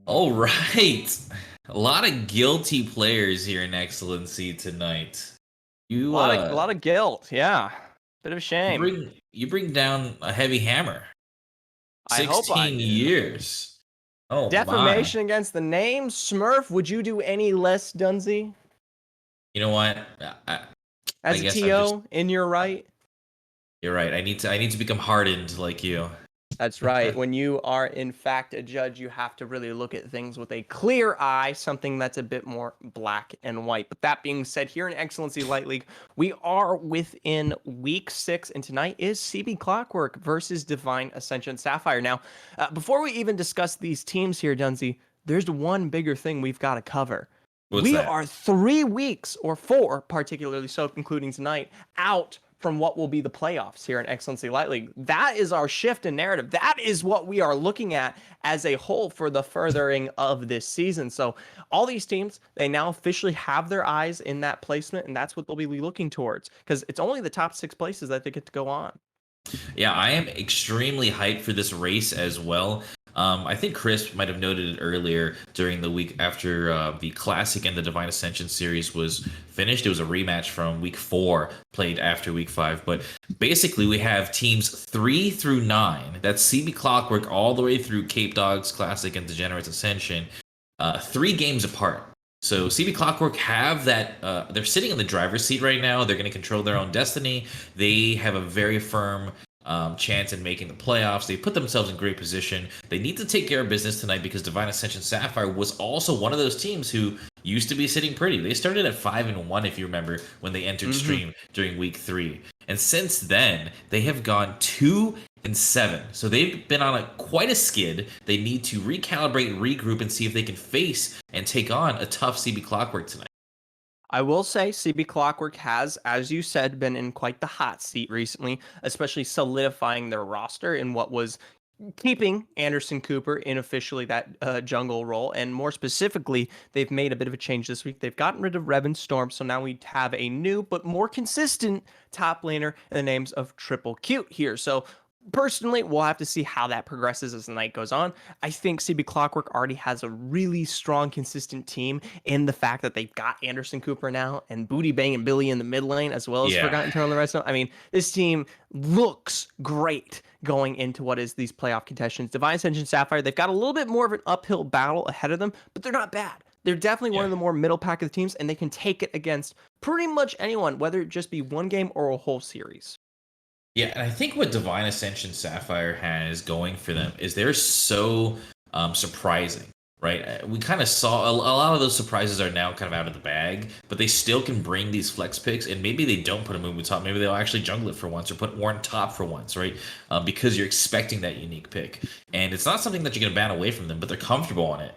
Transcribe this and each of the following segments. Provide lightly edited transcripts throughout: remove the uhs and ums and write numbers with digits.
All right. A lot of guilty players here in Excellency tonight. A You lot of a lot of guilt. Yeah, bit of a you shame. bring down a heavy hammer. I hope I 16 do. years. Oh my. Defamation against the name Smurf. Would you do any less, Dunzy? You know what? I As a guess I'm just TO in your right? you're right. I need to become hardened like you. That's right. When you are, in fact, a judge, you have to really look at things with a clear eye, something that's a bit more black and white. But that being said, here in Excellency Light League, we are within week 6, and tonight is CB Clockwork versus Divine Ascension Sapphire. Now, before we even discuss these teams here, Dunsey, there's one bigger thing we've got to cover. What's We that? are 3 weeks, or 4, particularly so, including tonight, out from what will be the playoffs here in Excellency Light League. That is our shift in narrative. That is what we are looking at as a whole for the furthering of this season. So all these teams, they now officially have their eyes in that placement, and that's what they'll be looking towards because it's only the top 6 places that they get to go on. Yeah, I am extremely hyped for this race as well. I think Chris might have noted it earlier during the week after the Classic and the Divine Ascension series was finished. It was a rematch from week 4 played after week 5. But basically, we have teams 3 through 9. That's CB Clockwork all the way through Cape Dogs Classic and Degenerates Ascension, 3 games apart. So CB Clockwork have that. They're sitting in the driver's seat right now. They're going to control their own destiny. They have a very firm chance in making the playoffs. They put themselves in great position. They need to take care of business tonight because Divine Ascension Sapphire was also one of those teams who used to be sitting pretty. They started at 5-1, if you remember, when they entered Mm-hmm. stream during week 3. And since then, they have gone 2-7. So they've been on quite a skid. They need to recalibrate, regroup, and see if they can face and take on a tough CB Clockwork tonight. I will say CB Clockwork has, as you said, been in quite the hot seat recently, especially solidifying their roster in what was keeping Anderson Cooper in officially that jungle role. And more specifically, they've made a bit of a change this week. They've gotten rid of Revan Storm, so now we have a new but more consistent top laner in the names of Triple Cute here. So personally, we'll have to see how that progresses as the night goes on. I think CB Clockwork already has a really strong, consistent team in the fact that they've got Anderson Cooper now and Booty Bang and Billy in the mid lane, as well as Yeah. Forgotten Turn on the rest of them. I mean, this team looks great going into what is these playoff contentions. Divine Ascension Sapphire, they've got a little bit more of an uphill battle ahead of them, but they're not bad. They're definitely one Yeah. of the more middle pack of the teams, and they can take it against pretty much anyone, whether it just be one game or a whole series. Yeah, and I think what Divine Ascension Sapphire has going for them is they're so surprising, right? We kind of saw a lot of those surprises are now kind of out of the bag, but they still can bring these flex picks, and maybe they don't put a Mumu top. Maybe they'll actually jungle it for once or put Warren top for once, right? Because you're expecting that unique pick. And it's not something that you're going to ban away from them, but they're comfortable on it.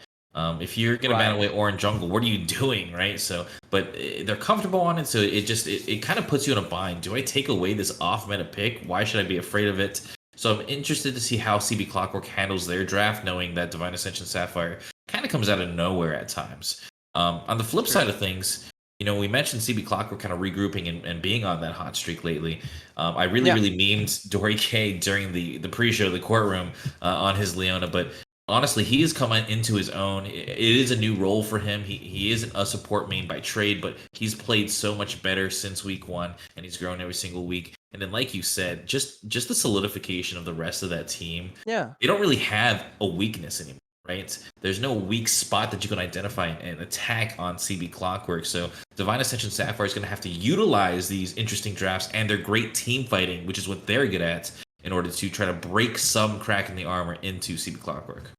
If you're gonna ban Right. away Orange Jungle, what are you doing, right? So, but they're comfortable on it, so it kind of puts you in a bind. Do I take away this off meta pick? Why should I be afraid of it? So I'm interested to see how CB Clockwork handles their draft, knowing that Divine Ascension Sapphire kind of comes out of nowhere at times. On the flip side True. of things, we mentioned CB Clockwork kind of regrouping and being on that hot streak lately. I really, Yeah. really memed Dory K during the pre-show, the courtroom, on his Leona, but honestly, he has come into his own. It is a new role for him. He isn't a support main by trade, but he's played so much better since week 1, and he's grown every single week. And then, like you said, just the solidification of the rest of that team. Yeah. They don't really have a weakness anymore, right? There's no weak spot that you can identify and attack on CB Clockwork. So Divine Ascension Sapphire is going to have to utilize these interesting drafts and their great team fighting, which is what they're good at, in order to try to break some crack in the armor into CB Clockwork.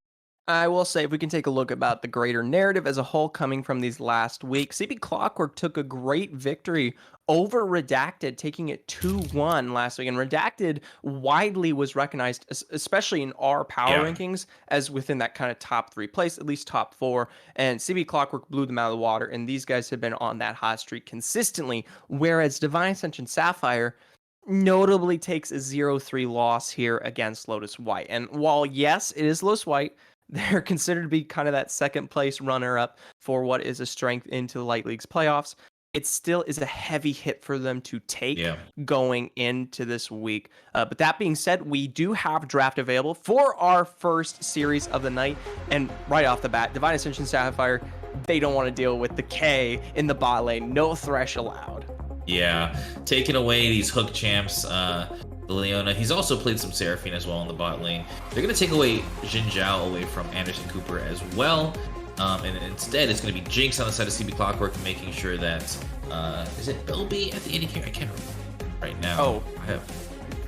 I will say, if we can take a look about the greater narrative as a whole coming from these last weeks, CB Clockwork took a great victory over Redacted, taking it 2-1 last week. And Redacted widely was recognized, especially in our power Yeah. rankings, as within that kind of top 3 place, at least top 4. And CB Clockwork blew them out of the water. And these guys have been on that hot streak consistently. Whereas Divine Ascension Sapphire notably takes a 0-3 loss here against Lotus White. And while, yes, it is Lotus White, they're considered to be kind of that second place runner up for what is a strength into the Light League's playoffs. it still is a heavy hit for them to take Yeah. going into this week. But that being said, we do have draft available for our first series of the night. And right off the bat, Divine Ascension Sapphire, they don't want to deal with the K in the bot lane. No Thresh allowed. Yeah, taking away these hook champs. The Leona, he's also played some Seraphine as well in the bot lane. They're going to take away Xin Zhao away from Anderson Cooper as well. And instead, it's going to be Jinx on the side of CB Clockwork, making sure that, is it Belby at the AD carry? I can't remember right now. Oh, I have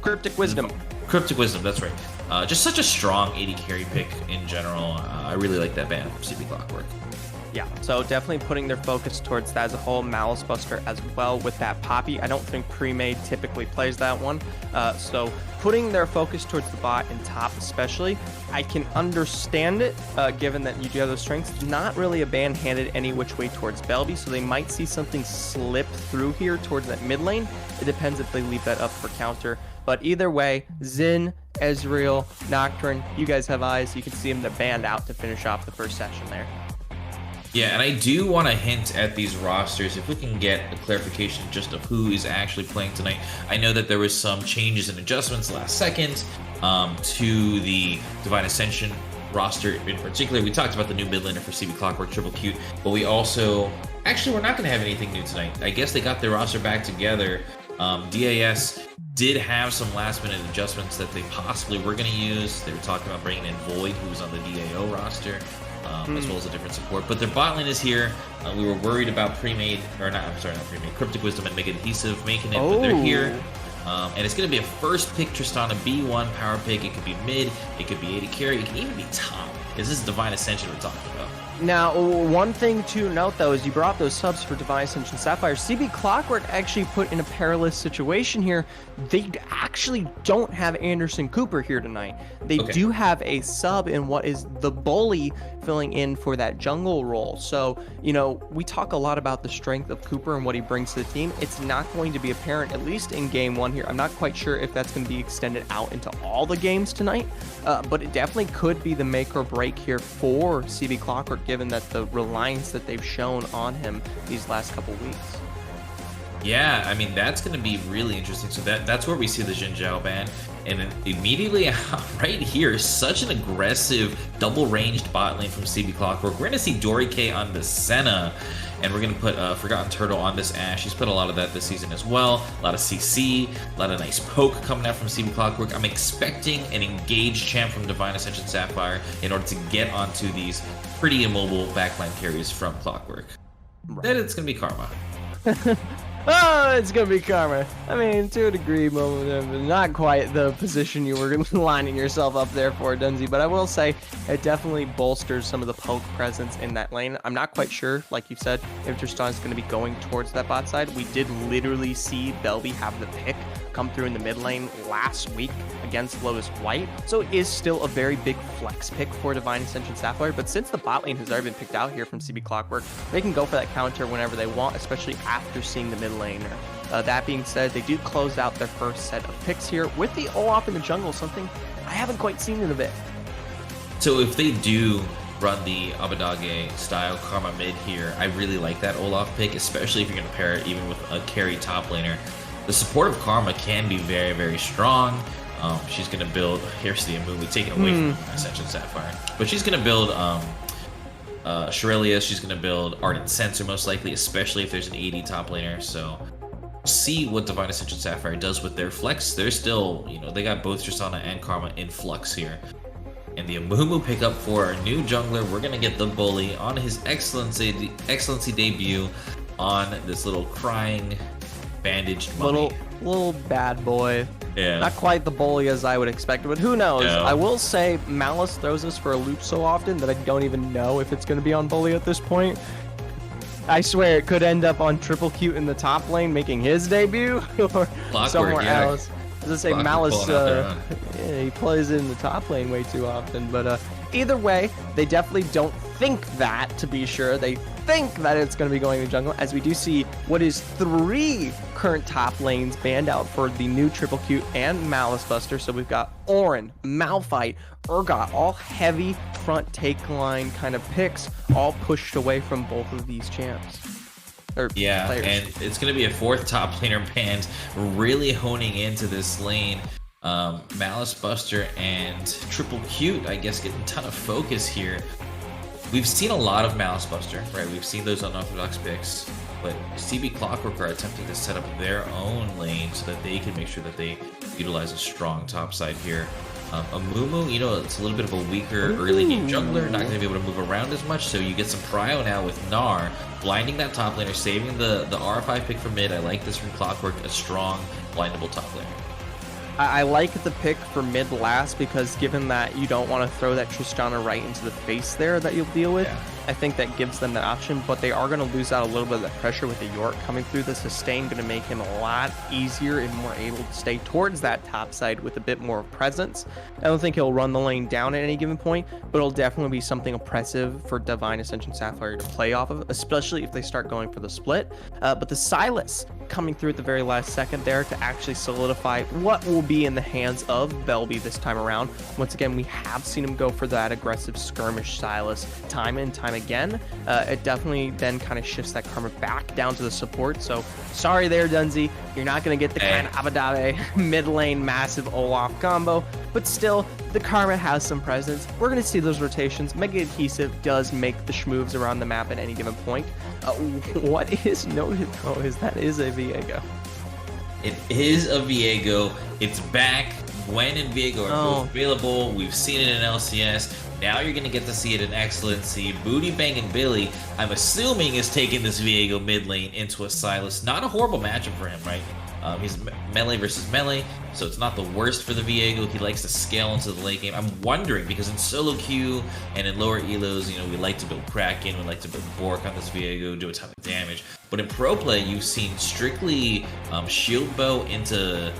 Cryptic Wisdom. Cryptic Wisdom, that's right. Just such a strong AD carry pick in general. I really like that ban from CB Clockwork. Yeah, so definitely putting their focus towards that as a whole. Malice Buster as well with that Poppy. I don't think Pre-Made typically plays that one. So putting their focus towards the bot and top especially, I can understand it, given that you do have those strengths. Not really a ban handed any which way towards Belby, so they might see something slip through here towards that mid lane. It depends if they leave that up for counter. But either way, Xin, Ezreal, Nocturne, you guys have eyes. You can see them to band out to finish off the first session there. Yeah, and I do want to hint at these rosters, if we can get a clarification just of who is actually playing tonight. I know that there was some changes and adjustments last second to the Divine Ascension roster in particular. We talked about the new mid laner for CB Clockwork, Triple Cute, but we also... Actually, we're not going to have anything new tonight. I guess they got their roster back together. DAS did have some last-minute adjustments that they possibly were going to use. They were talking about bringing in Void, who was on the DAO roster. As well as a different support. But their bot lane is here. We were worried about Pre-Made, or not, I'm sorry, not Pre-Made, Cryptic Wisdom and Mega Adhesive making it, but they're here. And it's going to be a first pick Tristana B1 power pick. It could be mid, it could be AD carry, it can even be top. This is Divine Ascension we're talking about. Now, one thing to note, though, is you brought those subs for Divine Ascension Sapphire. CB Clockwork actually put in a perilous situation here. They actually don't have Anderson Cooper here tonight. They do have a sub in what is the Bully filling in for that jungle role. So, you know, we talk a lot about the strength of Cooper and what he brings to the team. It's not going to be apparent, at least in game one here. I'm not quite sure if that's going to be extended out into all the games tonight, but it definitely could be the make or break here for CB Clockwork, given that the reliance that they've shown on him these last couple weeks. Yeah, I mean, that's going to be really interesting. So that's where we see the Xin Zhao ban. And then immediately right here, such an aggressive double-ranged bot lane from CB Clockwork. We're going to see Dory K on the Senna. And we're going to put Forgotten Turtle on this Ashe. He's put a lot of that this season as well. A lot of CC, a lot of nice poke coming out from CB Clockwork. I'm expecting an engaged champ from Divine Ascension Sapphire in order to get onto these pretty immobile backline carries from Clockwork. Right. Then it's going to be Karma. Oh, it's going to be Karma. I mean, to a degree, but not quite the position you were lining yourself up there for, Dunzy. But I will say, it definitely bolsters some of the poke presence in that lane. I'm not quite sure, like you said, if Tristan is going to be going towards that bot side. We did literally see Belby have the pick come through in the mid lane last week against Lotus White. So it is still a very big flex pick for Divine Ascension Sapphire. But since the bot lane has already been picked out here from CB Clockwork, they can go for that counter whenever they want, especially after seeing the mid laner. That being said, they do close out their first set of picks here with the Olaf in the jungle, something I haven't quite seen in a bit. So if they do run the Abadage style Karma mid here, I really like that Olaf pick, especially if you're going to pair it even with a carry top laner. The support of Karma can be very, very strong. She's going to build, here's the Amumu taken away from Ascension Sapphire, but she's going to build Shirelius, she's going to build Ardent Sensor most likely, especially if there's an AD top laner. So see what Divine Ascension Sapphire does with their flex. They're still, you know, they got both Tristana and Karma in flux here. And the Amumu pickup for our new jungler, we're going to get the Bully on his Excellency debut on this little crying bandaged mummy. Little bad boy. Yeah. Not quite the Bully as I would expect, but who knows? No. I will say Malice throws us for a loop so often that I don't even know if it's going to be on Bully at this point. I swear it could end up on Triple Cute in the top lane making his debut or Clockwork, somewhere yeah. else. As I say, Clockwork Malice, yeah, he plays in the top lane way too often. But either way, they definitely don't think that, to be sure. They think that it's going to be going to jungle, as we do see what is 3 current top lanes banned out for the new Triple Cute and Malice Buster. So we've got Orin, Malphite, Urgot, all heavy front take line kind of picks, all pushed away from both of these champs. or Yeah, players. and it's going to be a fourth top laner band really honing into this lane. Malice Buster and Triple Cute, I guess, getting a ton of focus here. We've seen a lot of Malice Buster, right? We've seen those unorthodox picks, but CB Clockwork are attempting to set up their own lane so that they can make sure that they utilize a strong top side here. Amumu, you know, it's a little bit of a weaker early game jungler, not going to be able to move around as much, so you get some prio now with Gnar, blinding that top laner, saving the R5 pick for mid. I like this from Clockwork, a strong, blindable top laner. I like the pick for mid last because given that you don't want to throw that Tristana right into the face there that you'll deal with, Yeah. I think that gives them that option, but they are going to lose out a little bit of that pressure with the York coming through. The sustain going to make him a lot easier and more able to stay towards that top side with a bit more presence. I don't think he'll run the lane down at any given point, but it'll definitely be something oppressive for Divine Ascension Sapphire to play off of, especially if they start going for the split. But the Silas coming through at the very last second there to actually solidify what will be in the hands of Belby this time around. Once again, we have seen him go for that aggressive skirmish Silas time and time again. It definitely then kind of shifts that karma back down to the support. So sorry there, Dunzi. You're not going to get the kind of Abadave mid lane massive Olaf combo, but still, the karma has some presence. We're going to see those rotations. Mega Adhesive does make the schmoves around the map at any given point. What is noted, though, is that is a Viego. It is a Viego. It's back. Gwen and Viego are both available. We've seen it in LCS. Now you're going to get to see it in Excellency. Booty Banging Billy, I'm assuming, is taking this Viego mid lane into a Silas. Not a horrible matchup for him, right? He's melee versus melee, so it's not the worst for the Viego. He likes to scale into the late game. I'm wondering, because in solo queue and in lower elos, you know, we like to build Kraken, we like to build Bork on this Viego, do a ton of damage. But in pro play, you've seen strictly shield bow into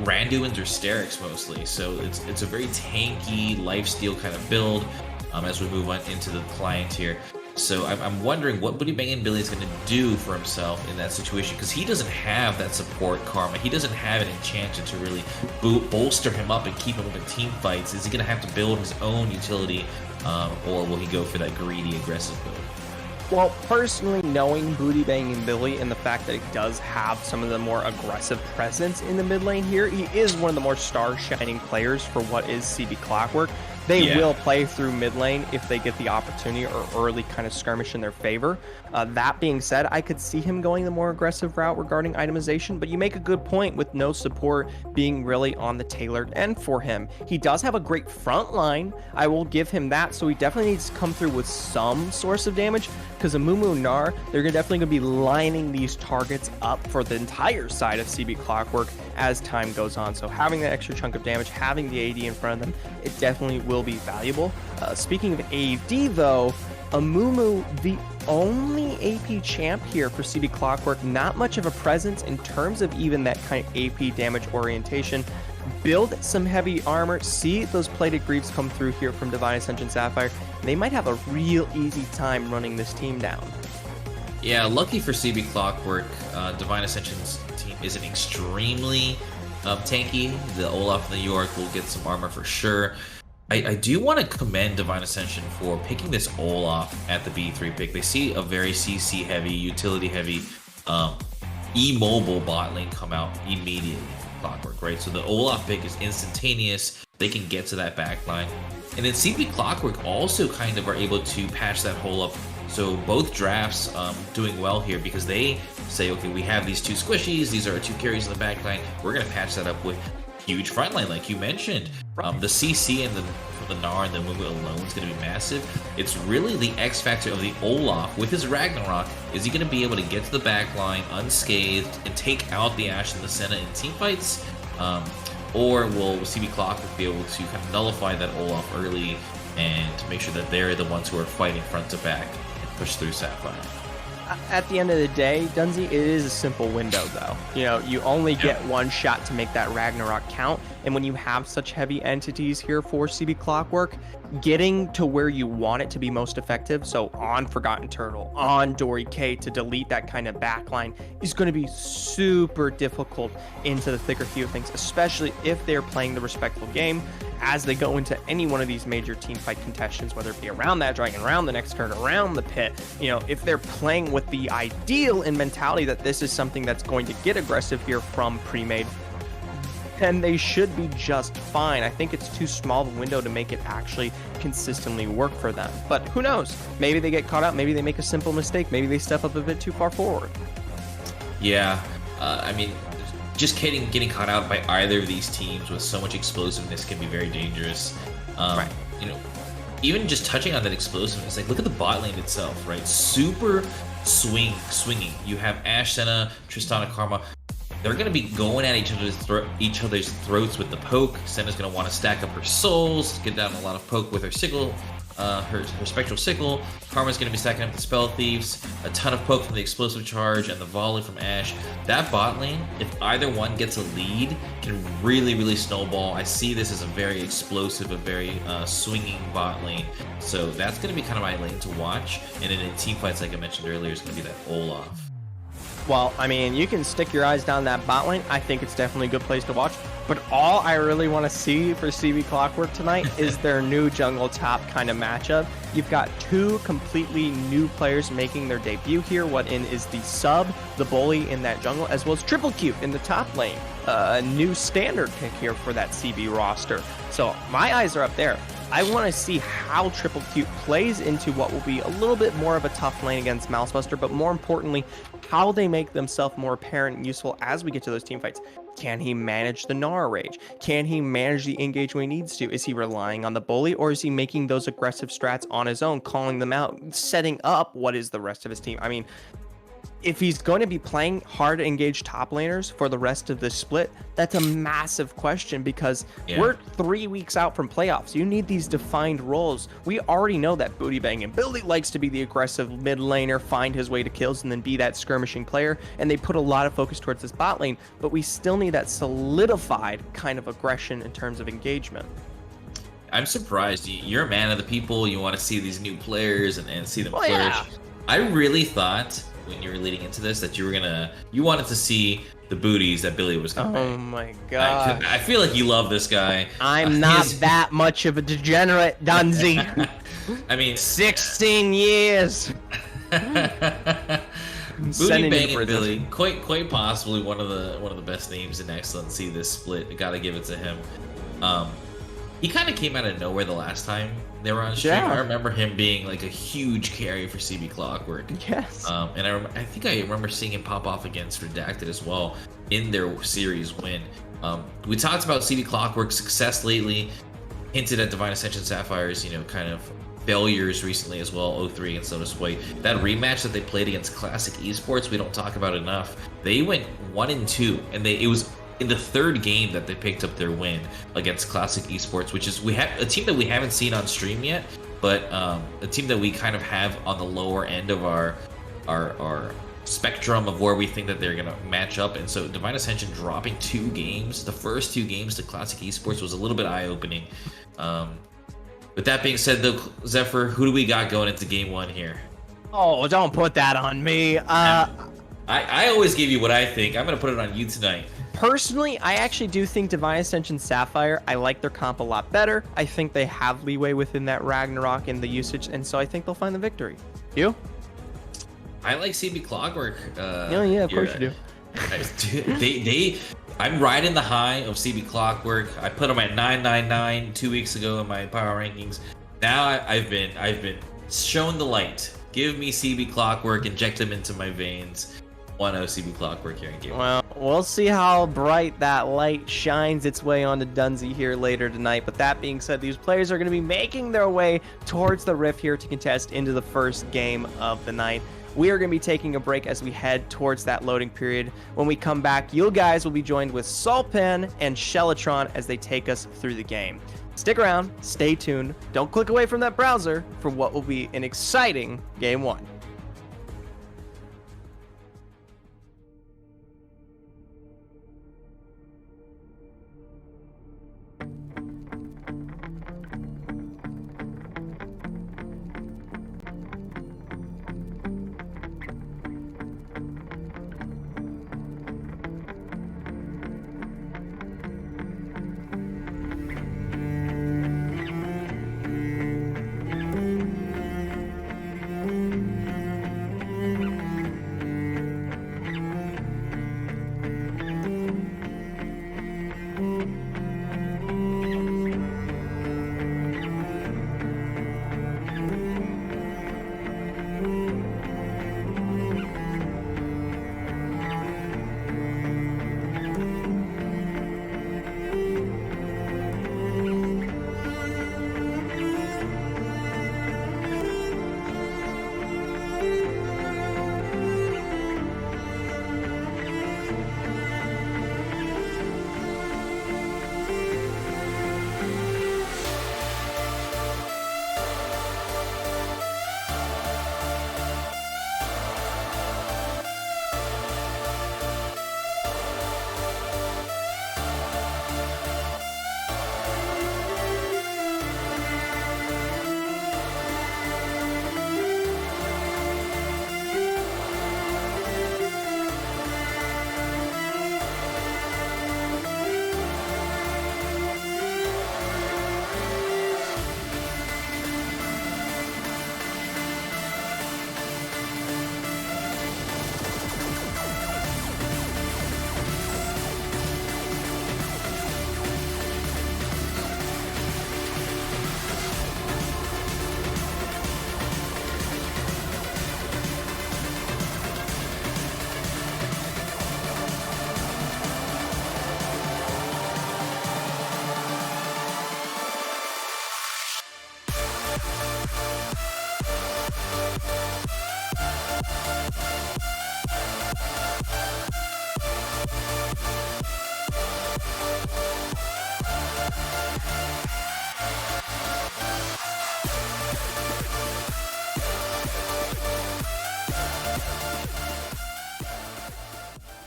Randuin's or Sterix mostly. So it's a very tanky lifesteal kind of build as we move on into the client here. So I'm wondering what Booty Banging Billy is going to do for himself in that situation, because he doesn't have that support karma. He doesn't have an enchanted to really bolster him up and keep him in team fights. Is he going to have to build his own utility, or will he go for that greedy, aggressive build? Well, personally, knowing Booty Banging Billy and the fact that he does have some of the more aggressive presence in the mid lane here, he is one of the more star-shining players for what is CB Clockwork. They will play through mid lane if they get the opportunity or early kind of skirmish in their favor. That being said, I could see him going the more aggressive route regarding itemization, but you make a good point with no support being really on the tailored end for him. He does have a great front line. I will give him that, so he definitely needs to come through with some source of damage, because Amumu and Gnar, they're definitely going to be lining these targets up for the entire side of CB Clockwork as time goes on. So having that extra chunk of damage, having the AD in front of them, it definitely will be valuable. Speaking of AD though, Amumu, the only AP champ here for CB Clockwork, not much of a presence in terms of even that kind of AP damage orientation. Build some heavy armor, see those plated greaves come through here from Divine Ascension Sapphire. They might have a real easy time running this team down. Yeah, lucky for CB Clockwork, Divine Ascension's team isn't extremely tanky. The Olaf and the York will get some armor for sure. I do want to commend Divine Ascension for picking this Olaf at the B3 pick. They see a very CC heavy, utility heavy, immobile bot lane come out immediately. Clockwork, right? So the Olaf pick is instantaneous. They can get to that back line. And then CB Clockwork also kind of are able to patch that hole up. So both drafts doing well here, because they say, okay, we have these two squishies. These are our two carries in the back line. We're going to patch that up with huge front line, like you mentioned. The CC and the Gnar and the Mumu alone is going to be massive. It's really the X factor of the Olaf with his Ragnarok. Is he going to be able to get to the back line unscathed and take out the Ashe and the Senna in team fights? Or will CB Clockwork be able to kind of nullify that Olaf early and to make sure that they're the ones who are fighting front to back and push through Sapphire? At the end of the day, Dunzi, it is a simple window, though. You know, you only get one shot to make that Ragnarok count. And when you have such heavy entities here for CB Clockwork, getting to where you want it to be most effective, so on Forgotten Turtle, on Dory K, to delete that kind of backline is going to be super difficult into the thicker few of things, especially if they're playing the respectful game as they go into any one of these major team fight contentions, whether it be around that dragon, around the next turn, around the pit. If they're playing with the ideal and mentality that this is something that's going to get aggressive here from pre-made, then they should be just fine. I think it's too small of a window to make it actually consistently work for them. But who knows? Maybe they get caught out. Maybe they make a simple mistake. Maybe they step up a bit too far forward. Yeah, just getting caught out by either of these teams with so much explosiveness can be very dangerous. Right. Even just touching on that explosiveness, like look at the bot lane itself, right? Super swinging. You have Ashe, Senna, Tristana, Karma. They're going to be going at each other's throats with the poke. Senna's going to want to stack up her souls, get down a lot of poke with her sickle, her spectral sickle. Karma's going to be stacking up the spell thieves, a ton of poke from the explosive charge and the volley from Ashe. That bot lane, if either one gets a lead, can really snowball. I see this as a very explosive, a very swinging bot lane. So that's going to be kind of my lane to watch. And then in team fights, like I mentioned earlier, is going to be that Olaf. Well, you can stick your eyes down that bot lane. I think it's definitely a good place to watch. But all I really want to see for CB Clockwork tonight is their new jungle top kind of matchup. You've got two completely new players making their debut here. What in is the sub, the bully in that jungle, as well as Triple Q in the top lane. A new standard pick here for that CB roster. So my eyes are up there. I want to see how Triple Q plays into what will be a little bit more of a tough lane against Mousebuster, but more importantly, how they make themselves more apparent and useful as we get to those team fights. Can he manage the Nara rage? Can he manage the engage when he needs to? Is he relying on the bully, or is he making those aggressive strats on his own, calling them out, setting up what is the rest of his team? If he's going to be playing hard engaged top laners for the rest of the split, that's a massive question because we're 3 weeks out from playoffs. You need these defined roles. We already know that Booty Banging Billy likes to be the aggressive mid laner, find his way to kills, and then be that skirmishing player. And they put a lot of focus towards this bot lane, but we still need that solidified kind of aggression in terms of engagement. I'm surprised. You're a man of the people. You want to see these new players and see them flourish. Yeah. I really thought when you were leading into this that you wanted to see the booties that Billy was gonna Oh make. my god. I feel like you love this guy. I'm not that much of a degenerate, Dunzy. 16 years. Booty Banging Billy, quite possibly one of the best names in Excellency this split. I gotta give it to him. He kind of came out of nowhere the last time they were on stream. Yeah. I remember him being like a huge carry for CB Clockwork. Yes. And I think I remember seeing him pop off against Redacted as well in their series win. We talked about CB Clockwork's success lately, hinted at Divine Ascension Sapphire's, kind of failures recently as well, 0-3 against Lotus White. That rematch that they played against Classic Esports, we don't talk about enough. They went 1-2, and it was in the third game that they picked up their win against Classic Esports, which is a team that we haven't seen on stream yet, but a team that we kind of have on the lower end of our spectrum of where we think that they're going to match up. And so Divine Ascension dropping 2 games, the first 2 games to Classic Esports, was a little bit eye-opening. With that being said, though, Zephyr, who do we got going into game 1 here? Oh, don't put that on me. I always give you what I think. I'm going to put it on you tonight. Personally, I actually do think Divine Ascension Sapphire, I like their comp a lot better. I think they have leeway within that Ragnarok and the usage, and so I think they'll find the victory. You? I like CB Clockwork. Yeah, of course you do. I'm riding the high of CB Clockwork. I put them at 999 2 weeks ago in my power rankings. Now I've been shown the light. Give me CB Clockwork, inject them into my veins. 1-0 CB Clockwork here in game 1. Well, we'll see how bright that light shines its way onto Dunzy here later tonight. But that being said, these players are going to be making their way towards the Rift here to contest into the first game of the night. We are going to be taking a break as we head towards that loading period. When we come back, you guys will be joined with Salpen and Shellatron as they take us through the game. Stick around, stay tuned, don't click away from that browser for what will be an exciting game 1.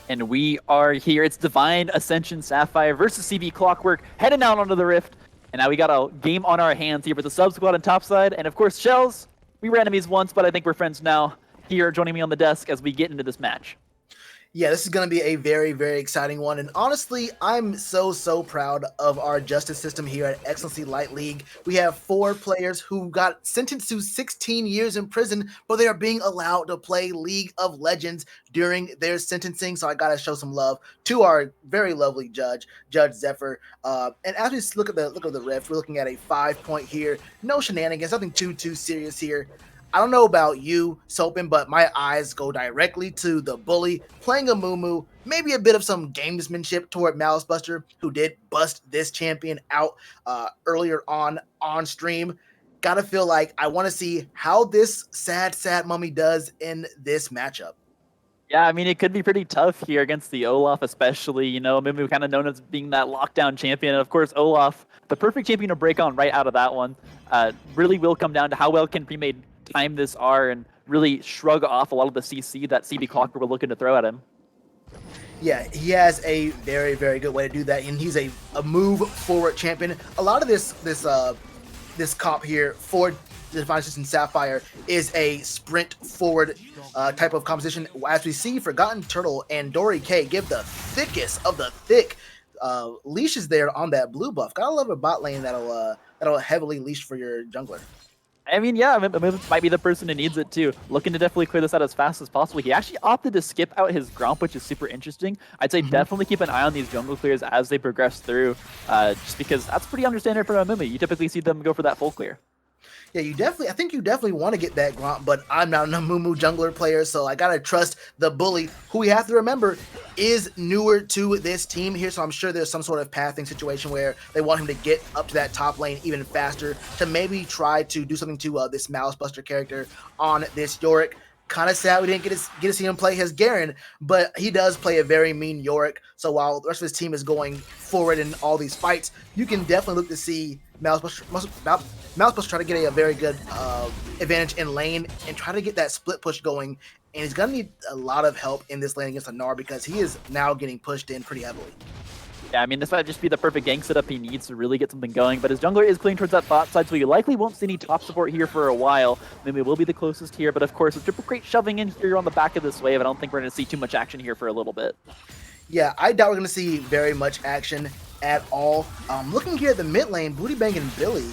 And we are here. It's Divine Ascension Sapphire versus CB Clockwork, heading out onto the Rift. And now we got a game on our hands here with the sub squad on topside. And of course, Shells, we were enemies once, but I think we're friends now. Here, joining me on the desk as we get into this match. Yeah, this is going to be a very, very exciting one. And honestly, I'm so proud of our justice system here at Excellency Light League. We have 4 players who got sentenced to 16 years in prison, but they are being allowed to play League of Legends during their sentencing. So I got to show some love to our very lovely judge, Judge Zephyr. And as we look at the rift, we're looking at a 5-point here. No shenanigans, nothing too serious here. I don't know about you, Sopin, but my eyes go directly to the bully playing a Mumu, maybe a bit of some gamesmanship toward Malice Buster, who did bust this champion out earlier on stream. Gotta feel like I want to see how this sad mummy does in this matchup. Yeah, I mean, it could be pretty tough here against the Olaf, especially, you know, Mumu kind of known as being that lockdown champion. And of course, Olaf, the perfect champion to break on right out of that one, really will come down to how well can Premade time this R and really shrug off a lot of the CC that CB Clockwork were looking to throw at him. Yeah, he has a very good way to do that, and he's a move forward champion. A lot of this comp here for Divine Ascension Sapphire is a sprint forward type of composition. As we see, Forgotten Turtle and Dory K give the thickest of the thick leashes there on that blue buff. Gotta love a bot lane that'll heavily leash for your jungler. I mean, yeah, Mimic might be the person who needs it too. Looking to definitely clear this out as fast as possible. He actually opted to skip out his Gromp, which is super interesting. I'd say definitely keep an eye on these jungle clears as they progress through, just because that's pretty understandable for a Mimic. You typically see them go for that full clear. Yeah, I think you definitely want to get that Gromp, but I'm not a Mumu jungler player, so I gotta trust the bully, who we have to remember is newer to this team here, so I'm sure there's some sort of pathing situation where they want him to get up to that top lane even faster to maybe try to do something to this Malice Buster character on this Yorick. Kind of sad we didn't get to see him play his Garen, but he does play a very mean Yorick, so while the rest of his team is going forward in all these fights, you can definitely look to see Malice Buster try to get a very good advantage in lane and try to get that split push going, and he's going to need a lot of help in this lane against the Gnar because he is now getting pushed in pretty heavily. Yeah, I mean, this might just be the perfect gank setup he needs to really get something going, but his jungler is playing towards that bot side, so you likely won't see any top support here for a while. Maybe will be the closest here, but of course, with Triple Crate shoving in here on the back of this wave, I don't think we're going to see too much action here for a little bit. Yeah, I doubt we're going to see very much action at all. Looking here at the mid lane, Booty Bang and Billy.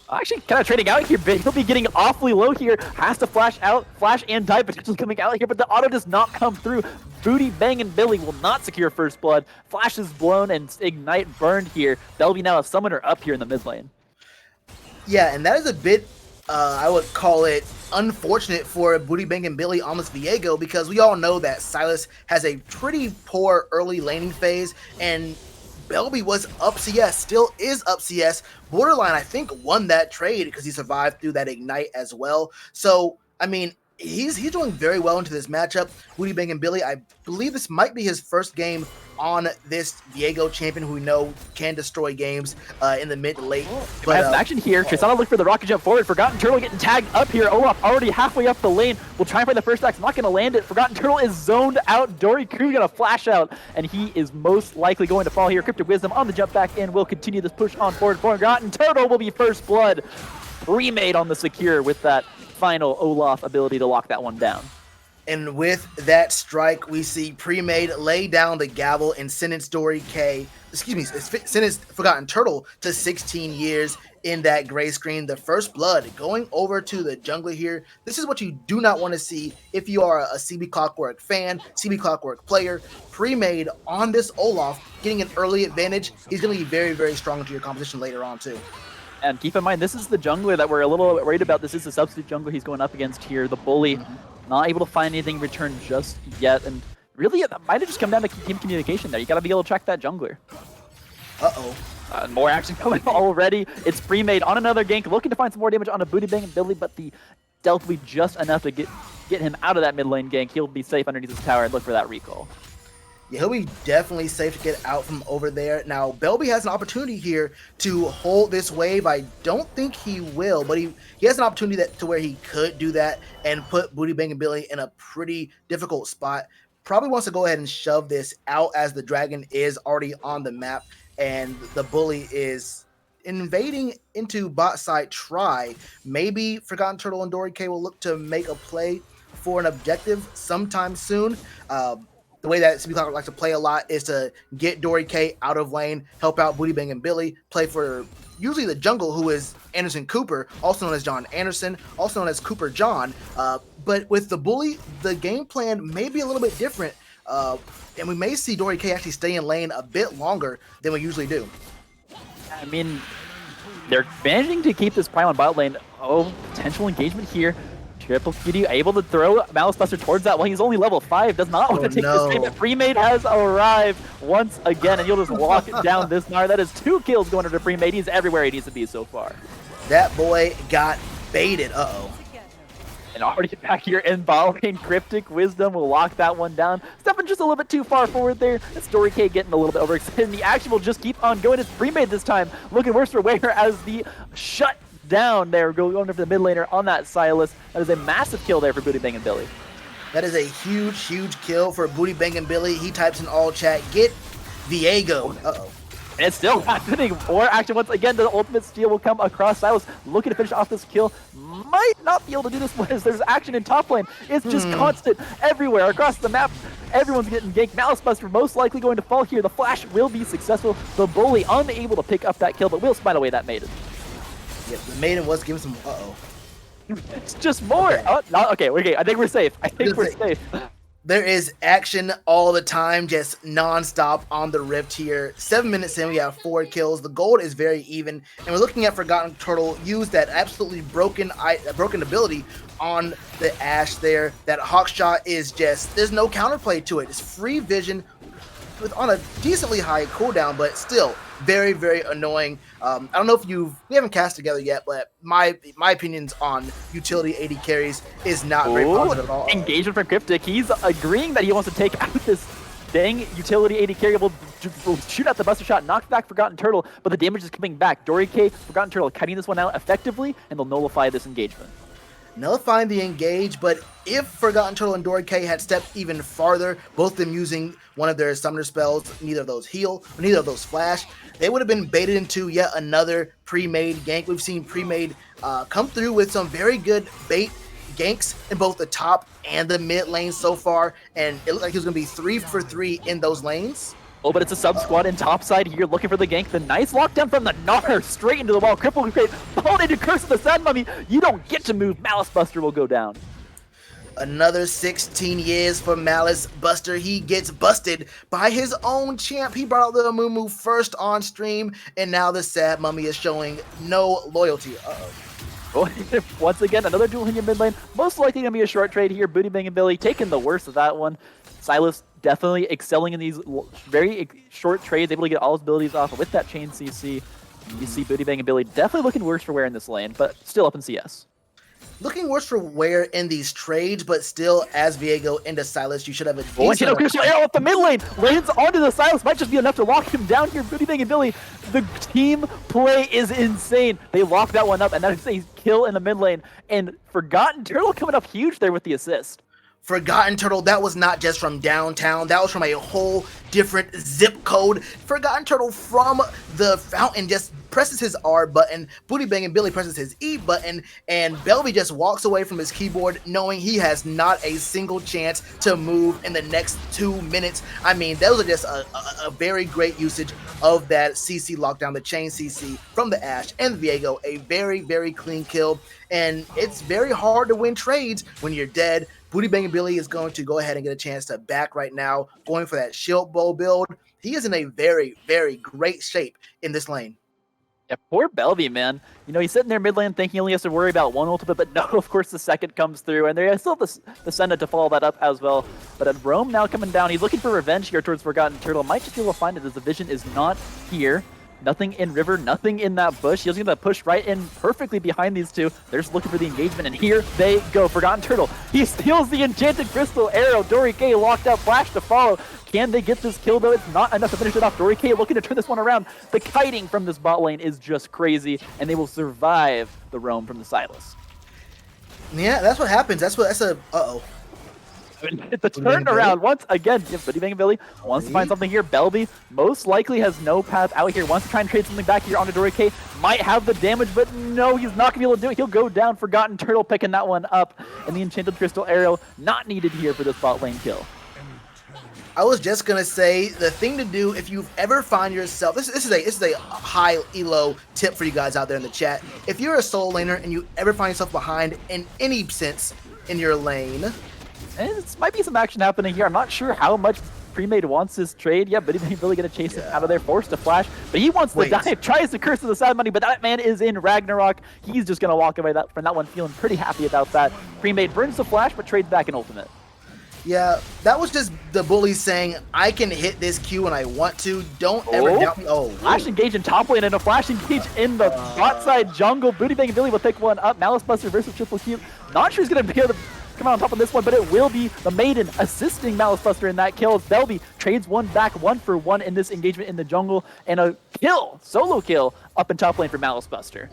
Actually, kind of trading out here. He'll be getting awfully low here. Has to flash out, flash and die potentially coming out here, but the auto does not come through. Booty Bang and Billy will not secure first blood. Flash is blown and Ignite burned here. That'll be now a summoner up here in the mid lane. Yeah, and that is a bit, I would call it unfortunate for Booty Bang and Billy on this Viego, because we all know that Silas has a pretty poor early laning phase, and Belby was up CS, still is up CS. Borderline, I think, won that trade because he survived through that Ignite as well. So, I mean, he's doing very well into this matchup. Booty Bang and Billy, I believe this might be his first game on this Viego champion who we know can destroy games in the mid to late. But have some action here. Tristana look for the rocket jump forward. Forgotten Turtle getting tagged up here. Olaf already halfway up the lane. Will try and play the first axe. Not going to land it. Forgotten Turtle is zoned out. Dory Crew going to flash out, and he is most likely going to fall here. Cryptic Wisdom on the jump back in. Will continue this push on forward. Forgotten Turtle will be first blood. Remade on the secure with that final Olaf ability to lock that one down. And with that strike, we see Premade lay down the gavel and sentence sentence Forgotten Turtle to 16 years in that gray screen. The first blood going over to the jungler here. This is what you do not want to see if you are a CB Clockwork fan, CB Clockwork player. Premade on this Olaf getting an early advantage. He's going to be very strong into your composition later on too. And keep in mind, this is the jungler that we're a little worried about. This is the substitute jungler he's going up against here. The bully, not able to find anything in return just yet. And really, it might have just come down to team communication there. You got to be able to track that jungler. Uh-oh. More action coming already. It's pre-made on another gank, looking to find some more damage on a Booty Bang and Billy, but the stealth will be just enough to get him out of that mid lane gank. He'll be safe underneath his tower and look for that recall. Yeah, he'll be definitely safe to get out from over there. Now, Belby has an opportunity here to hold this wave. I don't think he will, but he has an opportunity to where he could do that and put Booty Bang and Billy in a pretty difficult spot. Probably wants to go ahead and shove this out as the dragon is already on the map and the bully is invading into bot side try. Maybe Forgotten Turtle and Dory K will look to make a play for an objective sometime soon. The way that CB Clockwork likes to play a lot is to get Dory K out of lane, help out Booty Bang and Billy, play for usually the jungle, who is Anderson Cooper, also known as John Anderson, also known as Cooper John. But with the bully, the game plan may be a little bit different, and we may see Dory K actually stay in lane a bit longer than we usually do. I mean, they're managing to keep this Prime on bot lane. Oh, potential engagement here. Triple Cutie able to throw Malice Buster towards that. Well, he's only level 5, does not want to take this game. Premade has arrived once again, and you'll just walk down this Gnar. That is 2 kills going into Premade. He's everywhere he needs to be so far. That boy got baited. Uh-oh. And already back here in bot lane, Cryptic Wisdom will lock that one down. Stepping just a little bit too far forward there. It's Dory K getting a little bit overextended. The action will just keep on going. It's Premade this time, looking worse for wear as the shut down there, going over the mid laner on that Silas. That is a massive kill there for Booty Bang and Billy. That is a huge kill for Booty Bang and Billy. He types in all chat, get Viego. Uh-oh. And it's still happening. More action once again. The ultimate steal will come across. Silas looking to finish off this kill. Might not be able to do this as there's action in top lane. It's just constant everywhere across the map. Everyone's getting ganked. Malice Buster most likely going to fall here. The flash will be successful. The bully unable to pick up that kill, but will smite away that maiden. Yeah, the maiden was giving some. Uh-oh. It's just more. Okay. Oh, no, okay. I think we're safe. We're safe. There is action all the time, just non-stop on the Rift here. 7 minutes in, we have 4 kills. The gold is very even, and we're looking at Forgotten Turtle use that absolutely broken ability on the Ashe there. That hawk shot is just, there's no counterplay to it. It's free vision on a decently high cooldown, but still very annoying. I don't know if we haven't cast together yet, but my opinions on utility AD carries is not very positive at all. Engagement from Cryptic. He's agreeing that he wants to take out this dang utility AD carry. Will shoot out the Buster Shot, knock back Forgotten Turtle, but the damage is coming back. Dory K, Forgotten Turtle cutting this one out effectively, and they'll nullify this engagement. Nullifying the engage, but if Forgotten Turtle and Dory K had stepped even farther, both of them using one of their summoner spells, neither of those heal, neither of those flash, they would have been baited into yet another pre-made gank. We've seen pre-made come through with some very good bait ganks in both the top and the mid lane so far, and it looked like he was going to be 3 for 3 in those lanes. Oh, but it's a sub-squad in top side here looking for the gank. The nice lockdown from the Gnar straight into the wall. Cripple Crate pulled into Curse of the Sand Mummy. You don't get to move. Malice Buster will go down. Another 16 years for Malice Buster. He gets busted by his own champ. He brought out the Amumu first on stream, and now the Sad Mummy is showing no loyalty. Uh-oh. Once again, another duel in your mid lane. Most likely going to be a short trade here. Booty Bang and Billy taking the worst of that one. Silas definitely excelling in these very short trades, able to get all his abilities off with that chain CC. You see Booty Bang and Billy definitely looking worse for wear in this lane, but still up in CS. Looking worse for wear in these trades, but still, as Viego into Silas, you should have a decent... Oh, and Chino arrow up the mid lane! Lands onto the Silas, might just be enough to lock him down here. Booty Bang and Billy, the team play is insane. They lock that one up, and that is a kill in the mid lane. And Forgotten Turtle coming up huge there with the assist. Forgotten Turtle, that was not just from downtown, that was from a whole different zip code. Forgotten Turtle from the fountain just presses his R button, Booty Bang and Billy presses his E button, and Belby just walks away from his keyboard knowing he has not a single chance to move in the next 2 minutes. I mean, those are just a very great usage of that CC lockdown, the chain CC from the Ashe and Viego. A very clean kill, and it's very hard to win trades when you're dead. Booty Bang and Billy is going to go ahead and get a chance to back right now, going for that shield bow build. He is in a very great shape in this lane. Yeah, poor Belby, man. You know, he's sitting there mid lane thinking he only has to worry about one ultimate, but no, of course the second comes through, and they still have the Senate to follow that up as well. But at Rome now coming down, he's looking for revenge here towards Forgotten Turtle. Might just be able to find it as the vision is not here. Nothing in river, nothing in that bush. He's going to push right in perfectly behind these two. They're just looking for the engagement, and here they go. Forgotten Turtle. He steals the Enchanted Crystal Arrow. Dory K locked out, flash to follow. Can they get this kill, though? It's not enough to finish it off. Dory K looking to turn this one around. The kiting from this bot lane is just crazy, and they will survive the roam from the Silas. Yeah, that's what happens. That's a uh-oh. The turnaround once again. Buddy Bang Billy wants to find something here. Belby most likely has no path out here. Wants to try and trade something back here onto Dory K. Might have the damage, but no, he's not going to be able to do it. He'll go down. Forgotten Turtle picking that one up. And the Enchanted Crystal Arrow not needed here for this bot lane kill. I was just gonna say the thing to do if you ever find yourself. This is a high elo tip for you guys out there in the chat. If you're a solo laner and you ever find yourself behind in any sense in your lane. And this might be some action happening here. I'm not sure how much Premade wants this trade. Yeah, but he's really going to chase him out of there, forced to flash. But he wants the dive, tries to curse to the side money, but that man is in Ragnarok. He's just going to walk away from that one feeling pretty happy about that. Premade burns the flash, but trades back an ultimate. Yeah, that was just the bully saying, I can hit this Q when I want to. Don't ever doubt me. Oh, flash engage in top lane and a flash engage in the bot side jungle. Booty Bang Billy will pick one up. Malice Buster versus Triple Q. Not sure he's going to be able to come out on top of this one, but it will be the Maiden assisting Malice Buster in that kill. Belby trades one back, 1-for-1 in this engagement in the jungle, and a kill, solo kill, up in top lane for Malice Buster.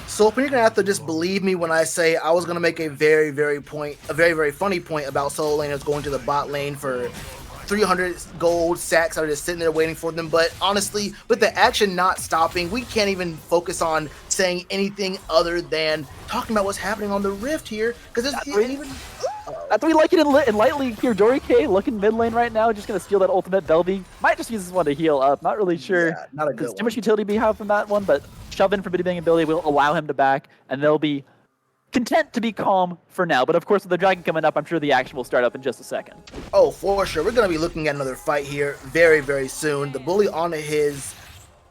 So you're gonna have to just believe me when I say I was gonna make a very funny point about solo laners going to the bot lane for 300 gold sacks that are just sitting there waiting for them. But honestly, with the action not stopping, we can't even focus on saying anything other than talking about what's happening on the Rift here, because it's even. That's what we like it in Light League here. Dory K looking mid lane right now, just going to steal that ultimate. Belby might just use this one to heal up. Not really sure. Yeah, not a good There's too much utility we have from that one, but shove in for Biddy Bang ability will allow him to back, and they'll be content to be calm for now. But of course, with the dragon coming up, I'm sure the action will start up in just a second. Oh, for sure. We're going to be looking at another fight here very soon. The bully on his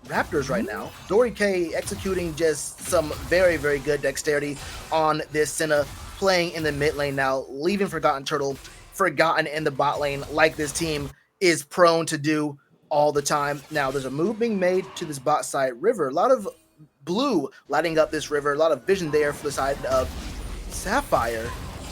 Raptors right now. Dory K executing just some very good dexterity on this Senna, playing in the mid lane now, leaving Forgotten Turtle forgotten in the bot lane like this team is prone to do all the time. Now, there's a move being made to this bot side river. A lot of blue lighting up this river. A lot of vision there for the side of Sapphire.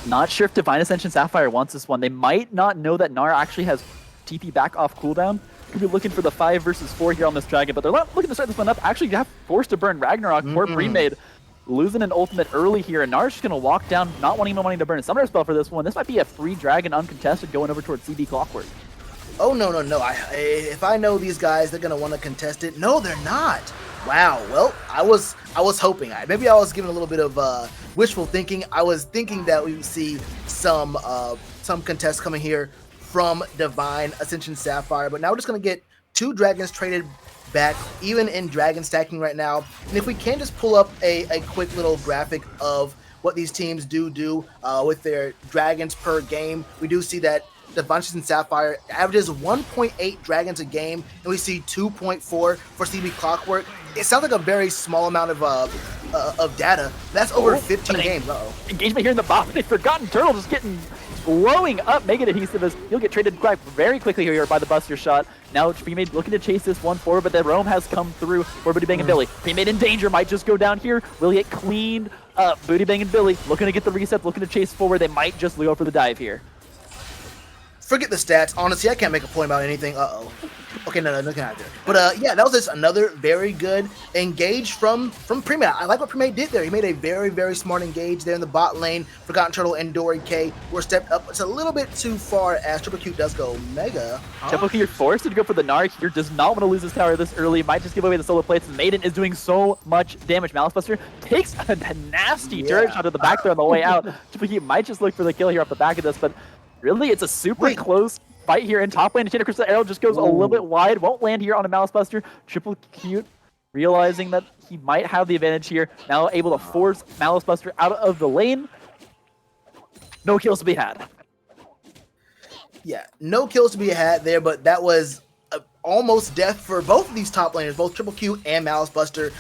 Not sure if Divine Ascension Sapphire wants this one. They might not know that Nara actually has TP back off cooldown. Could be looking for the 5 versus 4 here on this dragon, but they're not looking to start this one up. Actually, you have forced to burn Ragnarok. Poor Premade losing an ultimate early here, and Nara's just going to walk down, not wanting to burn a summoner spell for this one. This might be a free dragon uncontested going over towards CB Clockwork. Oh, no. If I know these guys, they're going to want to contest it. No, they're not. Wow. Well, I was hoping. Maybe I was giving a little bit of wishful thinking. I was thinking that we would see some contest coming here from Divine Ascension Sapphire, but now we're just going to get 2 dragons traded back, even in dragon stacking right now. And if we can just pull up a quick little graphic of what these teams do with their dragons per game, we do see that Divine Ascension Sapphire averages 1.8 dragons a game, and we see 2.4 for CB Clockwork. It sounds like a very small amount of data. That's over 15 games. Engagement here in the bot. Forgotten Turtle just getting blowing up Mega Adhesive as he'll get traded quite very quickly here by the Buster Shot. Now Premade looking to chase this one forward, but the roam has come through for Booty Bang and Billy. Premade in danger, might just go down here. Will he get cleaned up? Booty Bang and Billy looking to get the reset, looking to chase forward. They might just go for the dive here. Forget the stats. Honestly, I can't make a point about anything. Okay, no, nothing out there. But yeah, that was just another very good engage from Premade. I like what Premade did there. He made a very smart engage there in the bot lane. Forgotten Turtle and Dory K were stepped up. It's a little bit too far as Triple Q does go Mega. Triple Q, you're forced to go for the Narc here. Does not want to lose this tower this early. Might just give away the solo plates. Maiden is doing so much damage. Malice Buster takes a nasty turret shot to the back there on the way out. Triple Q might just look for the kill here off the back of this, but really, it's a super close fight here in top lane. Enchanted Crystal Arrow just goes a little bit wide. Won't land here on a Malice Buster. Triple Q realizing that he might have the advantage here. Now able to force Malice Buster out of the lane. No kills to be had. Yeah, no kills to be had there, but that was almost death for both of these top laners, both Triple Q and Malice Buster.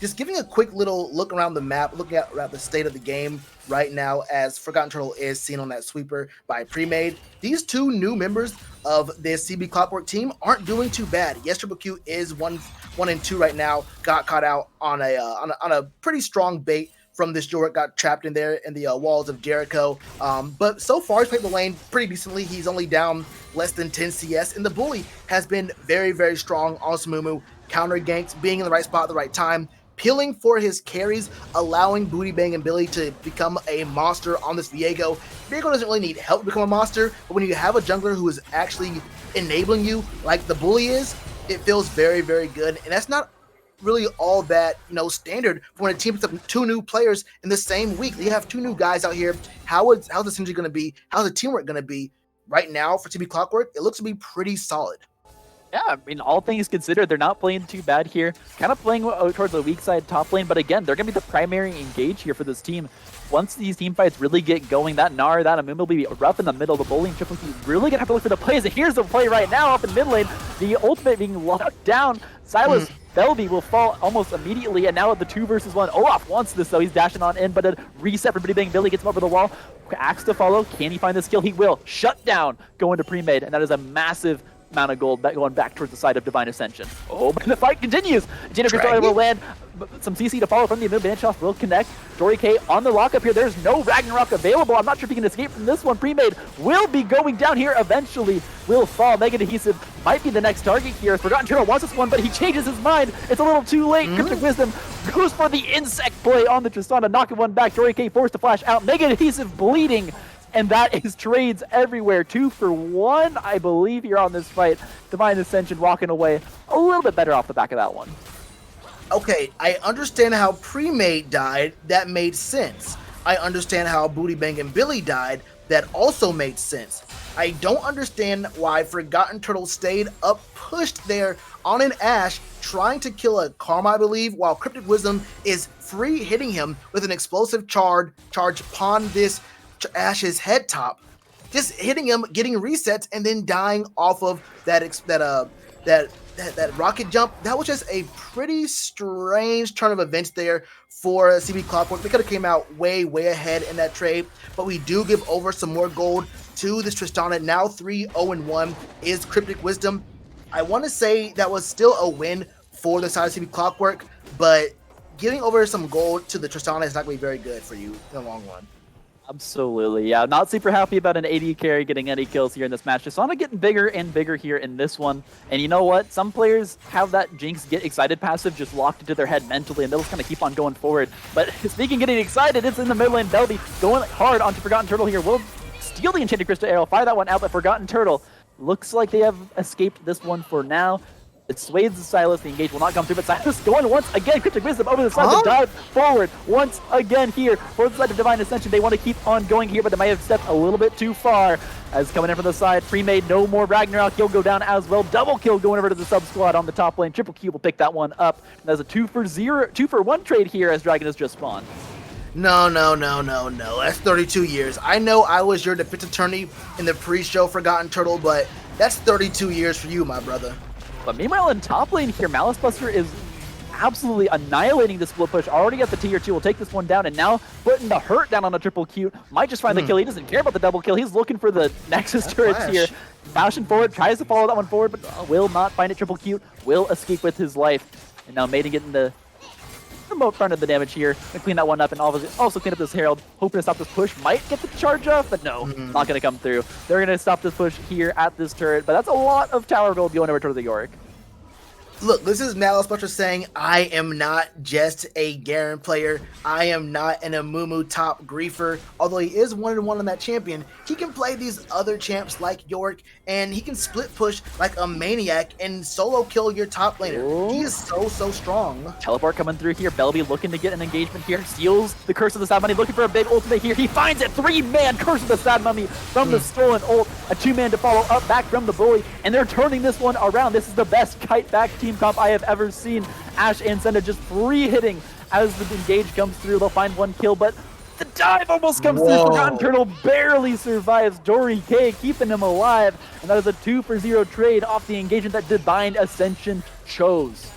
just giving a quick little look around the map, looking at the state of the game right now as Forgotten Turtle is seen on that sweeper by Premade. These two new members of this CB Clockwork team aren't doing too bad. Yes, Triple Q is 1-2 right now. Got caught out on a pretty strong bait from this Jork, got trapped in there in the walls of Jericho. But so far, he's played the lane pretty decently. He's only down less than 10 CS, and the bully has been very, very strong on Smumu. Counter ganks, being in the right spot at the right time, peeling for his carries, allowing Booty Bang and Billy to become a monster on this Viego. Viego doesn't really need help to become a monster, but when you have a jungler who is actually enabling you like the bully is, it feels very, very good. And that's not really all that, standard for when a team puts up two new players in the same week. You have two new guys out here. How's the synergy going to be? How's the teamwork going to be? Right now for TB Clockwork, it looks to be pretty solid. Yeah, I mean, all things considered, they're not playing too bad here. Kind of playing towards the weak side top lane, but again, they're going to be the primary engage here for this team. Once these team fights really get going, that Gnar, that Amumu will be rough in the middle. The bully and Triple Q really going to have to look for the plays. And here's the play right now up in mid lane. The ultimate being locked down. Silas Belby will fall almost immediately, and now at the 2 versus 1. Olaf wants this, though. He's dashing on in, but a reset for Booty Bang. Billy gets him over the wall. Axe to follow. Can he find the skill? He will. Shut down going to Premade, and that is a massive amount of gold going back towards the side of Divine Ascension. Oh, but the fight continues. Jada Crystal will land some CC to follow from the Amumu. Banshoff will connect. Dory K on the lockup here. There's no Ragnarok available. I'm not sure if he can escape from this one. Premade will be going down here eventually. Will fall. Mega Adhesive might be the next target here. Forgotten Turtle wants this one, but he changes his mind. It's a little too late. Cryptic Wisdom goes for the insect play on the Tristana, knocking one back. Dory K forced to flash out. Mega Adhesive bleeding. And that is trades everywhere. 2 for 1, I believe, here on this fight. Divine Ascension walking away a little bit better off the back of that one. Okay, I understand how Premade died. That made sense. I understand how Booty Bang and Billy died. That also made sense. I don't understand why Forgotten Turtle stayed up pushed there on an Ashe, trying to kill a Karma, I believe, while Cryptic Wisdom is free hitting him with an explosive charge upon this Ashe's head top, just hitting him, getting resets, and then dying off of that rocket jump. That was just a pretty strange turn of events there for CB Clockwork. They could have came out way ahead in that trade, but we do give over some more gold to this Tristana. Now 3-0-1 is Cryptic Wisdom. I want to say that was still a win for the side of CB Clockwork, but giving over some gold to the Tristana is not going to be very good for you in the long run. Absolutely, yeah. Not super happy about an AD carry getting any kills here in this match. Tristana getting bigger and bigger here in this one. And you know what? Some players have that Jinx get excited passive just locked into their head mentally, and they'll just kind of keep on going forward. But speaking of getting excited, it's in the mid lane. Belby going hard onto Forgotten Turtle here. Will steal the Enchanted Crystal Arrow, fire that one out, but Forgotten Turtle looks like they have escaped this one for now. It sways the Silas. The engage will not come through, but Silas going once again. Cryptic Wisdom over the side to dive forward once again here for the side of Divine Ascension. They want to keep on going here, but they might have stepped a little bit too far. As coming in from the side, Premade, no more Ragnarok. He'll go down as well. Double kill going over to the sub squad on the top lane. Triple Q will pick that one up. That's a 2 for 1 trade here as Dragon has just spawned. No. That's 32 years. I know I was your defense attorney in the pre-show Forgotten Turtle, but that's 32 years for you, my brother. But meanwhile, in top lane here, Malice Buster is absolutely annihilating this split push. Already at the tier 2, will take this one down, and now putting the hurt down on a Triple Q. Might just find the kill. He doesn't care about the double kill. He's looking for the Nexus turrets here. Bashing forward, tries to follow that one forward, but will not find it. Triple Q will escape with his life. And now Maiden getting the remote front of the damage here. Gonna clean that one up and also clean up this Herald. Hoping to stop this push. Might get the charge off, but no, not going to come through. They're going to stop this push here at this turret, but that's a lot of tower gold going over to the Yorick. Look, this is Malice Buster saying, I am not just a Garen player. I am not an Amumu top griefer. Although he is 1-1 on that champion, he can play these other champs like Yorick, and he can split push like a maniac and solo kill your top laner. Ooh. He is so strong. Teleport coming through here. Belby looking to get an engagement here. Steals the Curse of the Sad Mummy, looking for a big ultimate here. He finds it. 3-man Curse of the Sad Mummy from the stolen ult. A 2-man to follow up back from the bully, and they're turning this one around. This is the best kite back team comp I have ever seen. Ashe and Senda just free hitting as the engage comes through. They'll find one kill, but the dive almost comes through. Forgotten Turtle barely survives. Dory K keeping him alive, and that is a 2 for 0 trade off the engagement that Divine Ascension chose.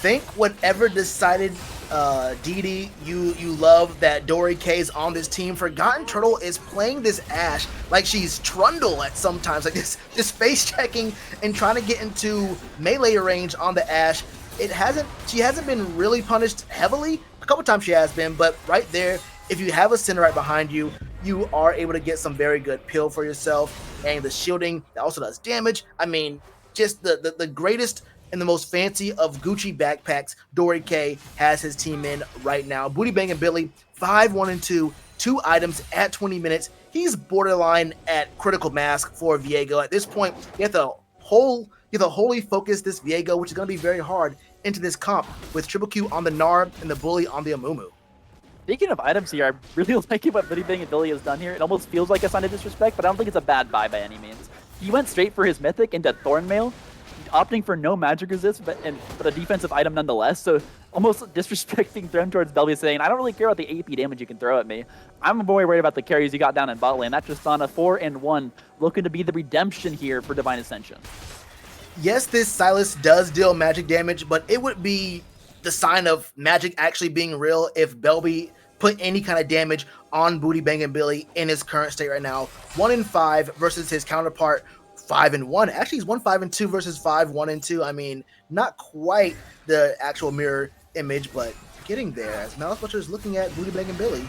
think whatever decided DD you love that Dory K is on this team. Forgotten Turtle is playing this Ashe like she's Trundle at sometimes, like this face checking and trying to get into melee range on the Ashe. She hasn't been really punished heavily. A couple times she has been, but right there, if you have a center right behind you, you are able to get some very good peel for yourself, and the shielding that also does damage. I mean, just the greatest and the most fancy of Gucci backpacks Dory K has his team in right now. Booty Bangin' Billy, 5-1-2, 2 items at 20 minutes. He's borderline at critical mask for Viego. At this point, you have to wholly focus this Viego, which is going to be very hard, into this comp with Triple Q on the Gnar and the Bully on the Amumu. Speaking of items here, I really liking what Booty Bangin' Billy has done here. It almost feels like a sign of disrespect, but I don't think it's a bad buy by any means. He went straight for his Mythic into Thornmail, opting for no magic resist, but a defensive item nonetheless. So almost disrespecting thrown towards Belby, saying, I don't really care about the AP damage you can throw at me. I'm more worried about the carries you got down in bot lane. That's just on a 4-1, looking to be the redemption here for Divine Ascension. Yes, this Silas does deal magic damage, but it would be the sign of magic actually being real if Belby put any kind of damage on Booty Bangin' Billy in his current state right now. 1-5 versus his counterpart 5-1. Actually, he's 1-5-2 versus 5-1-2. I mean, not quite the actual mirror image, but getting there as Malice Butcher is looking at Booty Bangin' Billy.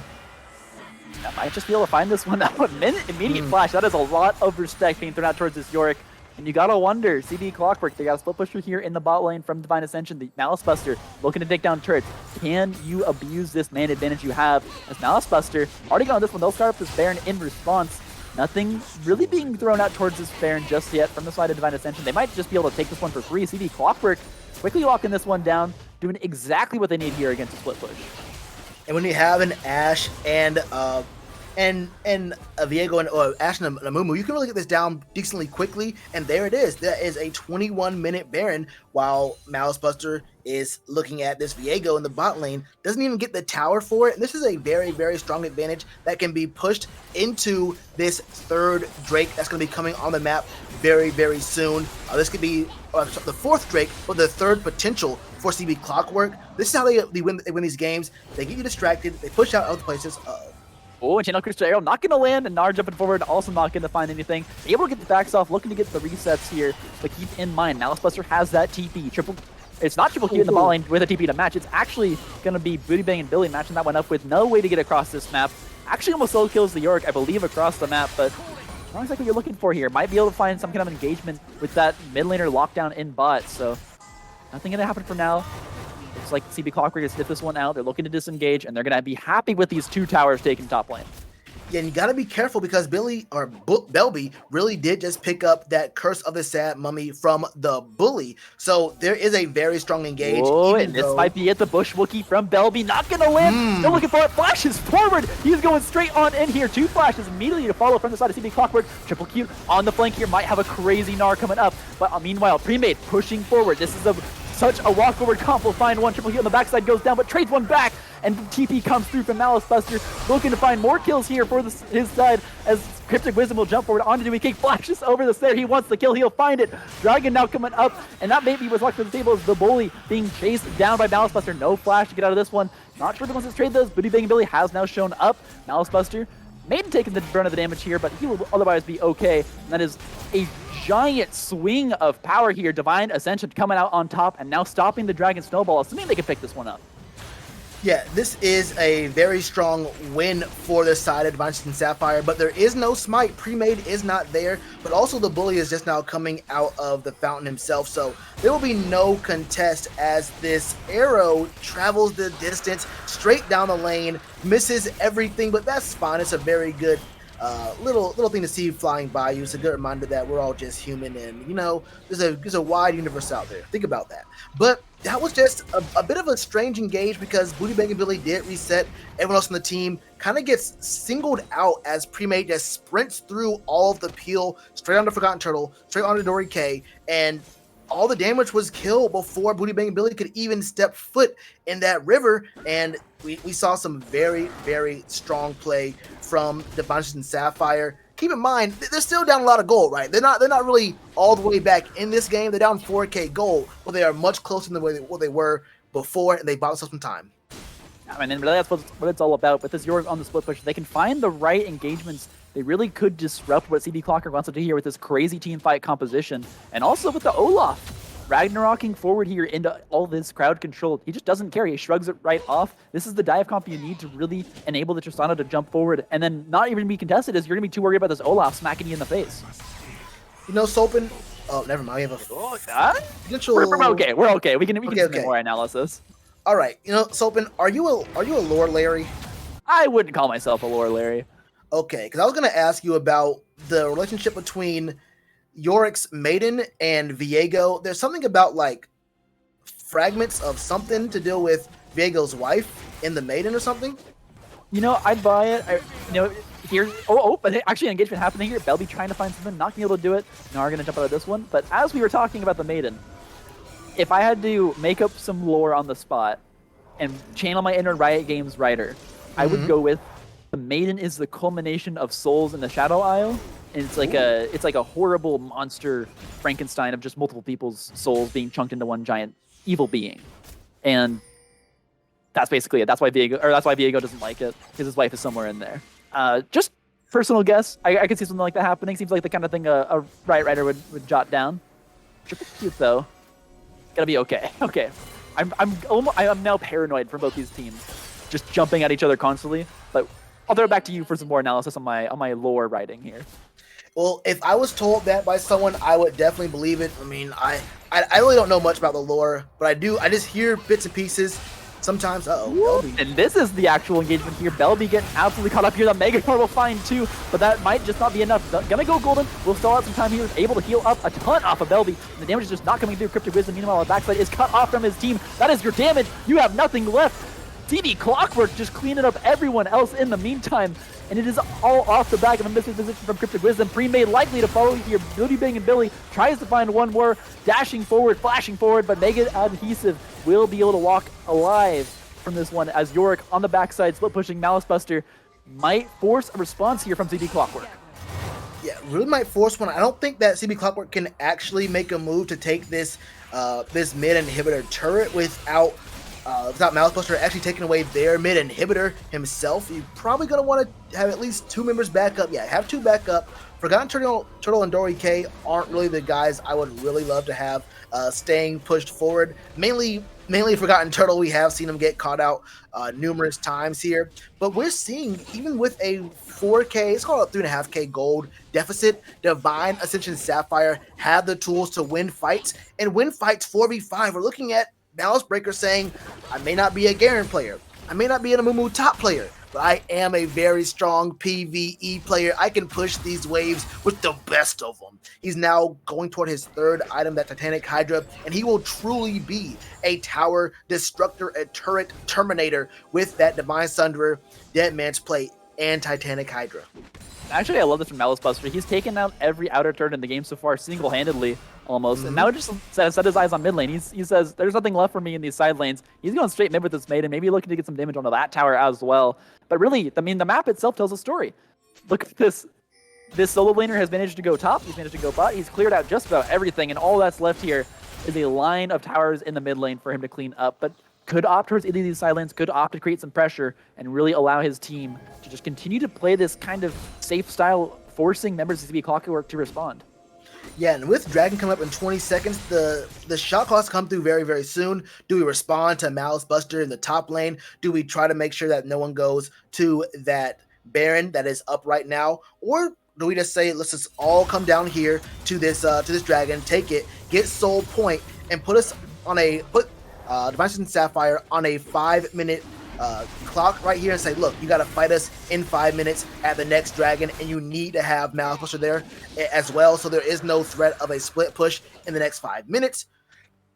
I might just be able to find this one out. Immediate flash. That is a lot of respect being thrown out towards this Yorick. And you gotta wonder, CB Clockwork, they got a split pusher here in the bot lane from Divine Ascension. The Malice Buster looking to take down turrets. Can you abuse this man advantage you have? As Malice Buster already got on this one, they'll start up this Baron in response. Nothing really being thrown out towards this Baron just yet from the side of Divine Ascension. They might just be able to take this one for free. CB Clockwork quickly locking this one down, doing exactly what they need here against a split push. And when you have an Ashe and a Viego and Ashe and a Amumu, you can really get this down decently quickly, and there it is. That is a 21-minute Baron, while Malice Buster is looking at this Viego in the bot lane, doesn't even get the tower for it, and this is a very, very strong advantage that can be pushed into this third Drake that's going to be coming on the map very, very soon. This could be the fourth Drake, but the third potential for CB Clockwork. This is how they win these games. They get you distracted, they push out other places. Oh, and Channel Crystal Arrow not going to land, and Gnar jumping forward, also not going to find anything. Able to get the backs off, looking to get the resets here, but keep in mind, Malice Buster has that TP. It's not Triple Q in the ball lane with a TP to match. It's actually going to be Booty Bangin' Billy matching that one up with no way to get across this map. Actually almost solo kills the Yorick, I believe, across the map, but not exactly what you're looking for here. Might be able to find some kind of engagement with that mid laner lockdown in bot, so nothing going to happen for now. Looks like CB Clockwork has sniffed this one out. They're looking to disengage, and they're going to be happy with these 2 towers taking top lane. Yeah, and you got to be careful because Belby really did just pick up that Curse of the Sad Mummy from the Bully. So there is a very strong engage. Oh, and this might be it. The Bush Wookie from Belby not going to land. Still looking for it. Flashes forward. He's going straight on in here. 2 flashes immediately to follow from the side of CB Clockwork. Triple Q on the flank here. Might have a crazy Gnar coming up. But meanwhile, Premade pushing forward. This is such a walk forward comp. Will find one. Triple Q on the backside goes down, but trades one back. And TP comes through from Malice Buster, looking to find more kills here for his side as Cryptic Wisdom will jump forward onto Dewey King, flashes over the stair. He wants the kill, he'll find it. Dragon now coming up, and that maybe was locked to the table as the Bully being chased down by Malice Buster. No flash to get out of this one. Not sure if he wants to trade those. Booty Bangin' Billy has now shown up. Malice Buster maybe taking the brunt of the damage here, but he will otherwise be okay. And that is a giant swing of power here. Divine Ascension coming out on top and now stopping the Dragon Snowball, assuming they can pick this one up. Yeah, this is a very strong win for the side of Divine Ascension Sapphire, but there is no smite. Premade is not there, but also the Bully is just now coming out of the fountain himself, so there will be no contest as this arrow travels the distance straight down the lane, misses everything, but that's fine. It's a very good little thing to see flying by you. It's a good reminder that we're all just human, and you know, there's a wide universe out there. Think about that. But that was just a bit of a strange engage because Booty Bangin' Billy did reset. Everyone else on the team kind of gets singled out as Premade just sprints through all of the peel straight onto Forgotten Turtle, straight onto Dory K, and all the damage was killed before Booty Bangin' Billy could even step foot in that river. And we saw some very, very strong play from Divine Ascension Sapphire. keep in mind they're still down a lot of gold, right? They're not really all the way back in this game. They're down 4K gold, but they are much closer than what they were before, and they bought themselves some time. I mean, really, that's what it's all about. With this York on the split push, they can find the right engagements. They really could disrupt what CB Clockwork wants to do here with this crazy team fight composition. And also with the Olaf. Ragnaroking forward here into all this crowd control. He just doesn't care. He shrugs it right off. This is the dive comp you need to really enable the Tristana to jump forward and then not even be contested, as you're going to be too worried about this Olaf smacking you in the face. You know, Sopen... Oh, never mind. We have a potential... We're okay. We're okay. We can do okay. more analysis. All right. You know, Sopen, are you a lore Larry? I wouldn't call myself a lore Larry. Okay, because I was going to ask you about the relationship between Yorick's Maiden and Viego. There's something about, like, fragments of something to do with Viego's wife in the Maiden or something? You know, I'd buy it. Here... but actually an engagement happening here. Belby trying to find something, not being able to do it. Now we're going to jump out of this one. But as we were talking about the Maiden, if I had to make up some lore on the spot and channel my inner Riot Games writer, I would go with the Maiden is the culmination of souls in the Shadow Isle, and it's like a horrible monster Frankenstein of just multiple people's souls being chunked into one giant evil being, and that's basically it. That's why Viego doesn't like it, because his wife is somewhere in there. Just personal guess. I could see something like that happening. Seems like the kind of thing a Riot writer would jot down. Triple cute though. Gotta be okay. Okay, I'm now paranoid for both these teams, just jumping at each other constantly. But I'll throw it back to you for some more analysis on my lore writing here. Well, if I was told that by someone, I would definitely believe it. I mean, I really don't know much about the lore, but I do. I just hear bits and pieces. Sometimes, Belby. And this is the actual engagement here. Belby getting absolutely caught up here. The Megator will find too, but that might just not be enough. Gonna go golden. We'll stall out some time here. Able to heal up a ton off of Belby. The damage is just not coming through Cryptic Wisdom. Meanwhile, the backside is cut off from his team. That is your damage. You have nothing left. CB Clockwork just cleaning up everyone else in the meantime. And it is all off the back of a missing position from Cryptic Wisdom. Pre-made likely to follow here. Beauty Bang and Billy tries to find one more. Dashing forward, flashing forward, but Mega Adhesive will be able to walk alive from this one, as Yorick on the backside, split pushing Malice Buster might force a response here from CB Clockwork. Yeah, really might force one. I don't think that CB Clockwork can actually make a move to take this this mid inhibitor turret without Malice Buster actually taking away their mid inhibitor himself. You're probably gonna want to have at least two members back up. Yeah, have two back up. Forgotten Turtle and Dory K aren't really the guys I would really love to have staying pushed forward. Mainly Forgotten Turtle, we have seen him get caught out numerous times here. But we're seeing, even with a 4K, it's called a 3.5K gold deficit, Divine Ascension Sapphire have the tools to win fights, and win fights 4v5. We're looking at Malice Breaker saying, I may not be a Garen player, I may not be an Amumu top player, but I am a very strong PvE player. I can push these waves with the best of them. He's now going toward his third item, that Titanic Hydra, and he will truly be a tower destructor, a turret terminator with that Divine Sunderer, Dead Man's Plate, and Titanic Hydra. Actually, I love this from Malice Buster. He's taken out every outer turret in the game so far single-handedly, almost. And now just set his eyes on mid lane. He says, there's nothing left for me in these side lanes. He's going straight mid with this Maiden, maybe looking to get some damage onto that tower as well. But really, I mean, the map itself tells a story. Look at this. This solo laner has managed to go top. He's managed to go bot. He's cleared out just about everything. And all that's left here is a line of towers in the mid lane for him to clean up. But could opt towards either of these side lanes, could opt to create some pressure and really allow his team to just continue to play this kind of safe style, forcing members of CB Clockwork to respond. Yeah, and with Dragon coming up in 20 seconds, the shot clocks come through very, very soon. Do we respond to Malice Buster in the top lane? Do we try to make sure that no one goes to that Baron that is up right now? Or do we just say, let's just all come down here to this Dragon, take it, get Soul Point, and put Divine Ascension Sapphire on a 5-minute clock right here and say, look, you got to fight us in 5 minutes at the next Dragon, and you need to have Malice Buster there as well, so there is no threat of a split push in the next 5 minutes.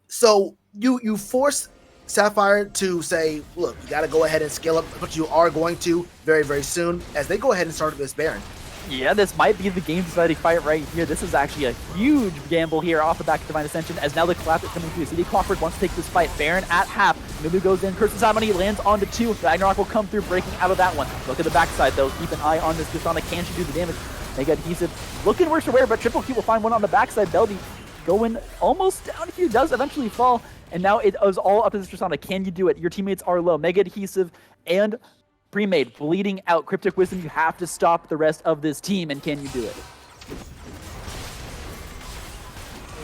So you force Sapphire to say, look, you got to go ahead and scale up, but you are going to very, very soon as they go ahead and start this Baron. Yeah, this might be the game-deciding fight right here. This is actually a huge gamble here off the back of Divine Ascension, as now the collapse is coming through. CB Clockwork wants to take this fight. Baron at half. Nubu goes in. Curse Harmony lands onto 2. Ragnarok will come through, breaking out of that one. Look at the backside, though. Keep an eye on this Tristana. Can she do the damage? Mega Adhesive looking worse for wear, but Triple Q will find one on the backside. Belby going almost down here, does eventually fall, and now it is all up to this Tristana. Can you do it? Your teammates are low. Mega Adhesive and Pre-Made bleeding out. Cryptic Wisdom, you have to stop the rest of this team, and can you do it?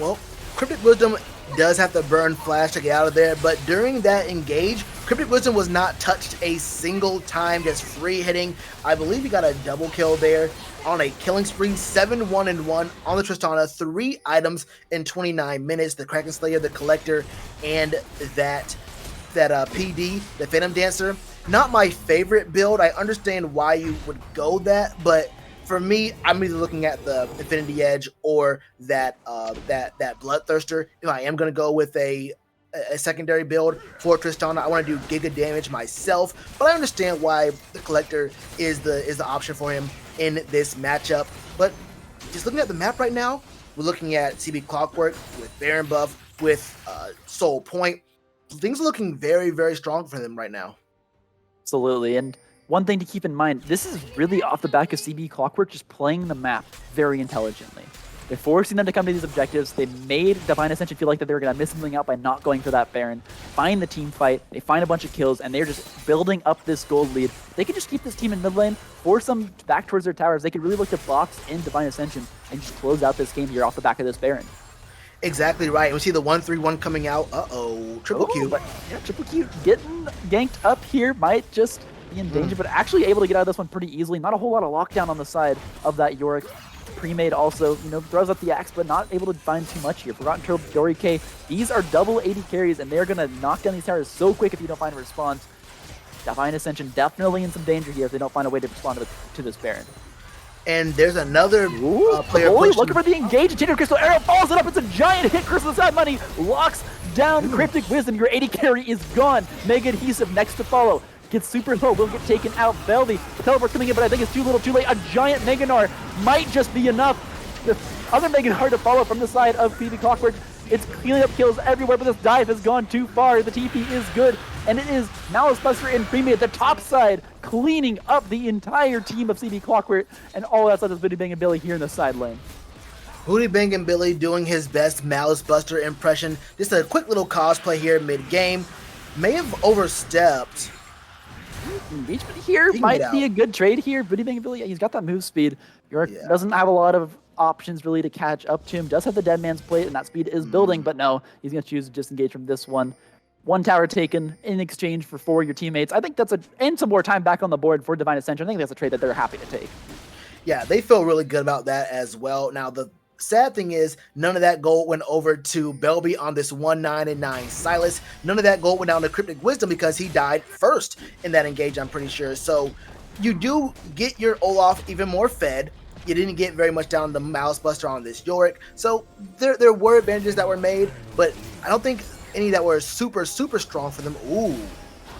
Well, Cryptic Wisdom does have to burn Flash to get out of there, but during that engage, Cryptic Wisdom was not touched a single time, just free hitting. I believe he got a double kill there on a killing spree, 7-1-1 on the Tristana, 3 items in 29 minutes, the Kraken Slayer, the Collector, and that PD, the Phantom Dancer. Not my favorite build. I understand why you would go that, but for me, I'm either looking at the Infinity Edge or that Bloodthirster. If I am going to go with a secondary build for Tristana, I want to do Giga damage myself, but I understand why the Collector is the option for him in this matchup. But just looking at the map right now, we're looking at CB Clockwork with Baron buff, with Soul Point. Things are looking very, very strong for them right now. Absolutely, and one thing to keep in mind, this is really off the back of CB Clockwork just playing the map very intelligently. They're forcing them to come to these objectives. They made Divine Ascension feel like that they were going to miss something out by not going for that Baron. Find the team fight, they find a bunch of kills, and they're just building up this gold lead. They can just keep this team in mid lane, force them back towards their towers. They could really look to box in Divine Ascension and just close out this game here off the back of this Baron. Exactly right. We see the 1-3-1 coming out. Triple Q. But yeah, Triple Q getting ganked up here might just be in danger, but actually able to get out of this one pretty easily. Not a whole lot of lockdown on the side of that Yorick. Pre-Made also, throws up the axe, but not able to find too much here. Forgotten Turtle, Dory K. These are double 80 carries, and they're going to knock down these towers so quick if you don't find a response. Divine Ascension definitely in some danger here if they don't find a way to respond to this Baron. And there's another player looking for the engage. Enchanted Crystal Arrow follows it up. It's a giant hit. Crystal Side Money locks down Cryptic Wisdom. Your 80 carry is gone. Mega Adhesive next to follow. Gets super low, will get taken out. Belby, teleport coming in, but I think it's too little too late. A giant Meganar might just be enough. The other Meganar to follow from the side of PB Clockwork. It's cleaning up kills everywhere, but this dive has gone too far. The TP is good, and it is Malice Buster and Pre-Made at the top side, cleaning up the entire team of CB Clockwork, and all that's left is Booty Bang and Billy here in the side lane. Booty Bang and Billy doing his best Malice Buster impression. Just a quick little cosplay here mid-game. May have overstepped. Engagement here might be a good trade here. Booty Bang and Billy, he's got that move speed. York doesn't have a lot of options really to catch up to him. Does have the Dead Man's Plate, and that speed is building, but no, he's going to choose to disengage from this one. One tower taken in exchange for 4 of your teammates. I think that's and some more time back on the board for Divine Ascension. I think that's a trade that they're happy to take. Yeah, they feel really good about that as well. Now, the sad thing is, none of that gold went over to Belby on this 1-9-9 Silas. None of that gold went down to Cryptic Wisdom because he died first in that engage, I'm pretty sure. So you do get your Olaf even more fed. You didn't get very much down the Malice Buster on this Yorick. So there were advantages that were made, but I don't think any that were super, super strong for them. Ooh,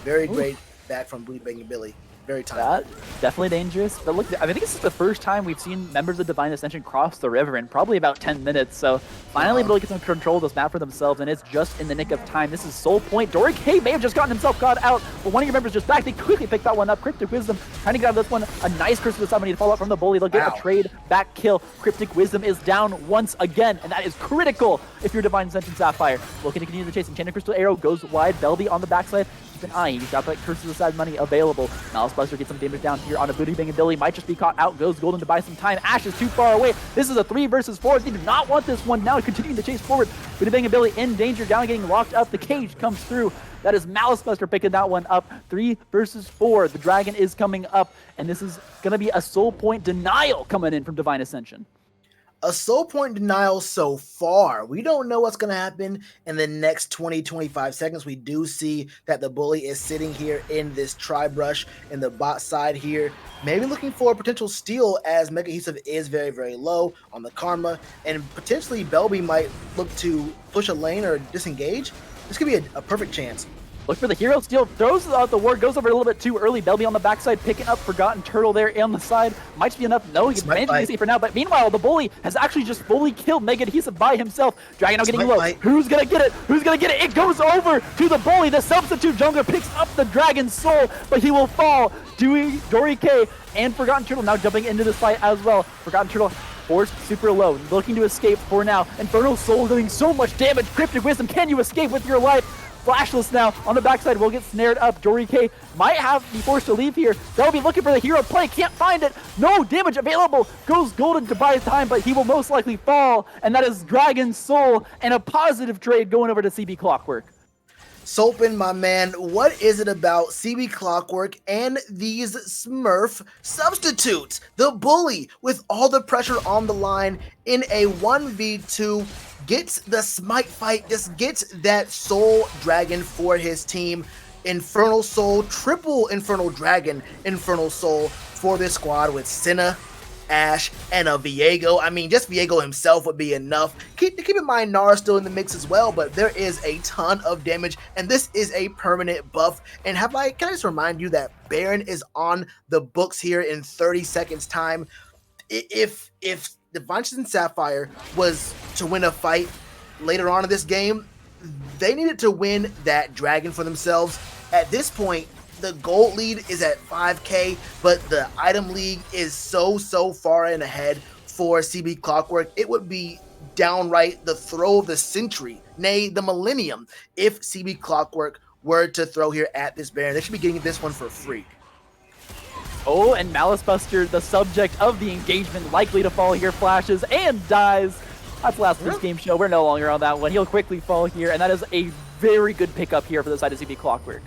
very great back from Booty Bang and Billy. Very timely. Definitely dangerous. But look, I think this is the first time we've seen members of Divine Ascension cross the river in probably about 10 minutes. So finally able to get some control of this map for themselves, and it's just in the nick of time. This is Soul Point. Dory K may have just gotten himself caught out, but one of your members just back. They quickly pick that one up. Cryptic Wisdom trying to get out of this one. A nice Crystal Summon to follow up from the bully. They'll get a trade back kill. Cryptic Wisdom is down once again, and that is critical if you're Divine Ascension Sapphire. Looking to continue the chase. Enchanted Crystal Arrow goes wide. Belby on the backside. An eye. He's got that Curse to the Side money available. Malice Buster gets some damage down here on a Booty Bang and Billy. Might just be caught out. Goes Golden to buy some time. Ash is too far away. This is a 3 versus 4. They do not want this one now. Continuing to chase forward. Booty Bang and Billy in danger. Down getting locked up. The cage comes through. That is Malice Buster picking that one up. 3 versus 4. The dragon is coming up. And this is going to be a Soul Point denial coming in from Divine Ascension. A Soul Point denial so far. We don't know what's going to happen in the next 20-25 seconds. We do see that the bully is sitting here in this Tri-Brush in the bot side here, maybe looking for a potential steal as Mega Adhesive is very, very low on the Karma, and potentially Belby might look to push a lane or disengage. This could be a perfect chance. Look for the hero steal, throws out the ward, goes over a little bit too early. Belby on the backside, picking up Forgotten Turtle there on the side. Might be enough. No, he's managing to see for now. But meanwhile, the bully has actually just fully killed Mega Adhesive by himself. Dragon now getting low. Who's going to get it? Who's going to get it? It goes over to the bully. The substitute jungler picks up the Dragon's Soul, but he will fall. Dory K and Forgotten Turtle now jumping into this fight as well. Forgotten Turtle forced super low, looking to escape for now. Infernal Soul doing so much damage. Cryptic Wisdom, can you escape with your life? Flashless now on the backside will get snared up. Dory K might be forced to leave here. They'll be looking for the hero play. Can't find it. No damage available. Goes golden to buy time, but he will most likely fall. And that is Dragon's Soul and a positive trade going over to CB Clockwork. Solpin, my man, what is it about CB Clockwork and these Smurf substitutes? The bully, with all the pressure on the line in a 1v2, gets the smite fight, just gets that Soul Dragon for his team. Infernal Soul, triple Infernal Dragon, Infernal Soul for this squad with Senna, Ashe, and a Viego. I mean, just Viego himself would be enough. Keep in mind, Nara's still in the mix as well, but there is a ton of damage, and this is a permanent buff. And can I just remind you that Baron is on the books here in 30 seconds time. If Divine and Sapphire was to win a fight later on in this game, they needed to win that dragon for themselves. At this point, the gold lead is at 5k, but the item league is so far in ahead for CB Clockwork. It would be downright the throw of the century, nay, the millennium, if CB Clockwork were to throw here at this Baron. They should be getting this one for free. Oh, and Malice Buster, the subject of the engagement, likely to fall here, flashes and dies. That's last week's game show. We're no longer on that one. He'll quickly fall here, and that is a very good pickup here for the side of CB Clockwork.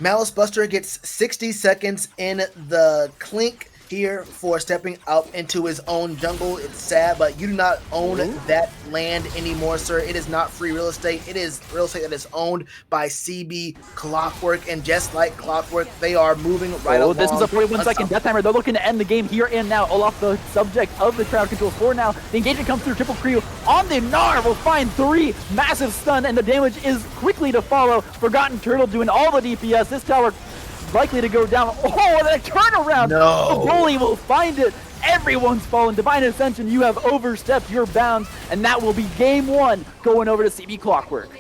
Malice Buster gets 60 seconds in the clink here for stepping up into his own jungle. It's sad, but you do not own that land anymore, sir. It is not free real estate. It is real estate that is owned by CB Clockwork, and just like Clockwork, they are moving right along. This is a 41-second death timer. They're looking to end the game here and now. Olaf, the subject of the crowd control for now. The engagement comes through. Triple Crew on the Gnar will find 3 massive stun, and the damage is quickly to follow. Forgotten Turtle doing all the DPS. This tower likely to go down. Oh, and a turnaround! No. The bully will find it. Everyone's fallen. Divine Ascension, you have overstepped your bounds, and that will be game 1 going over to CB Clockwork.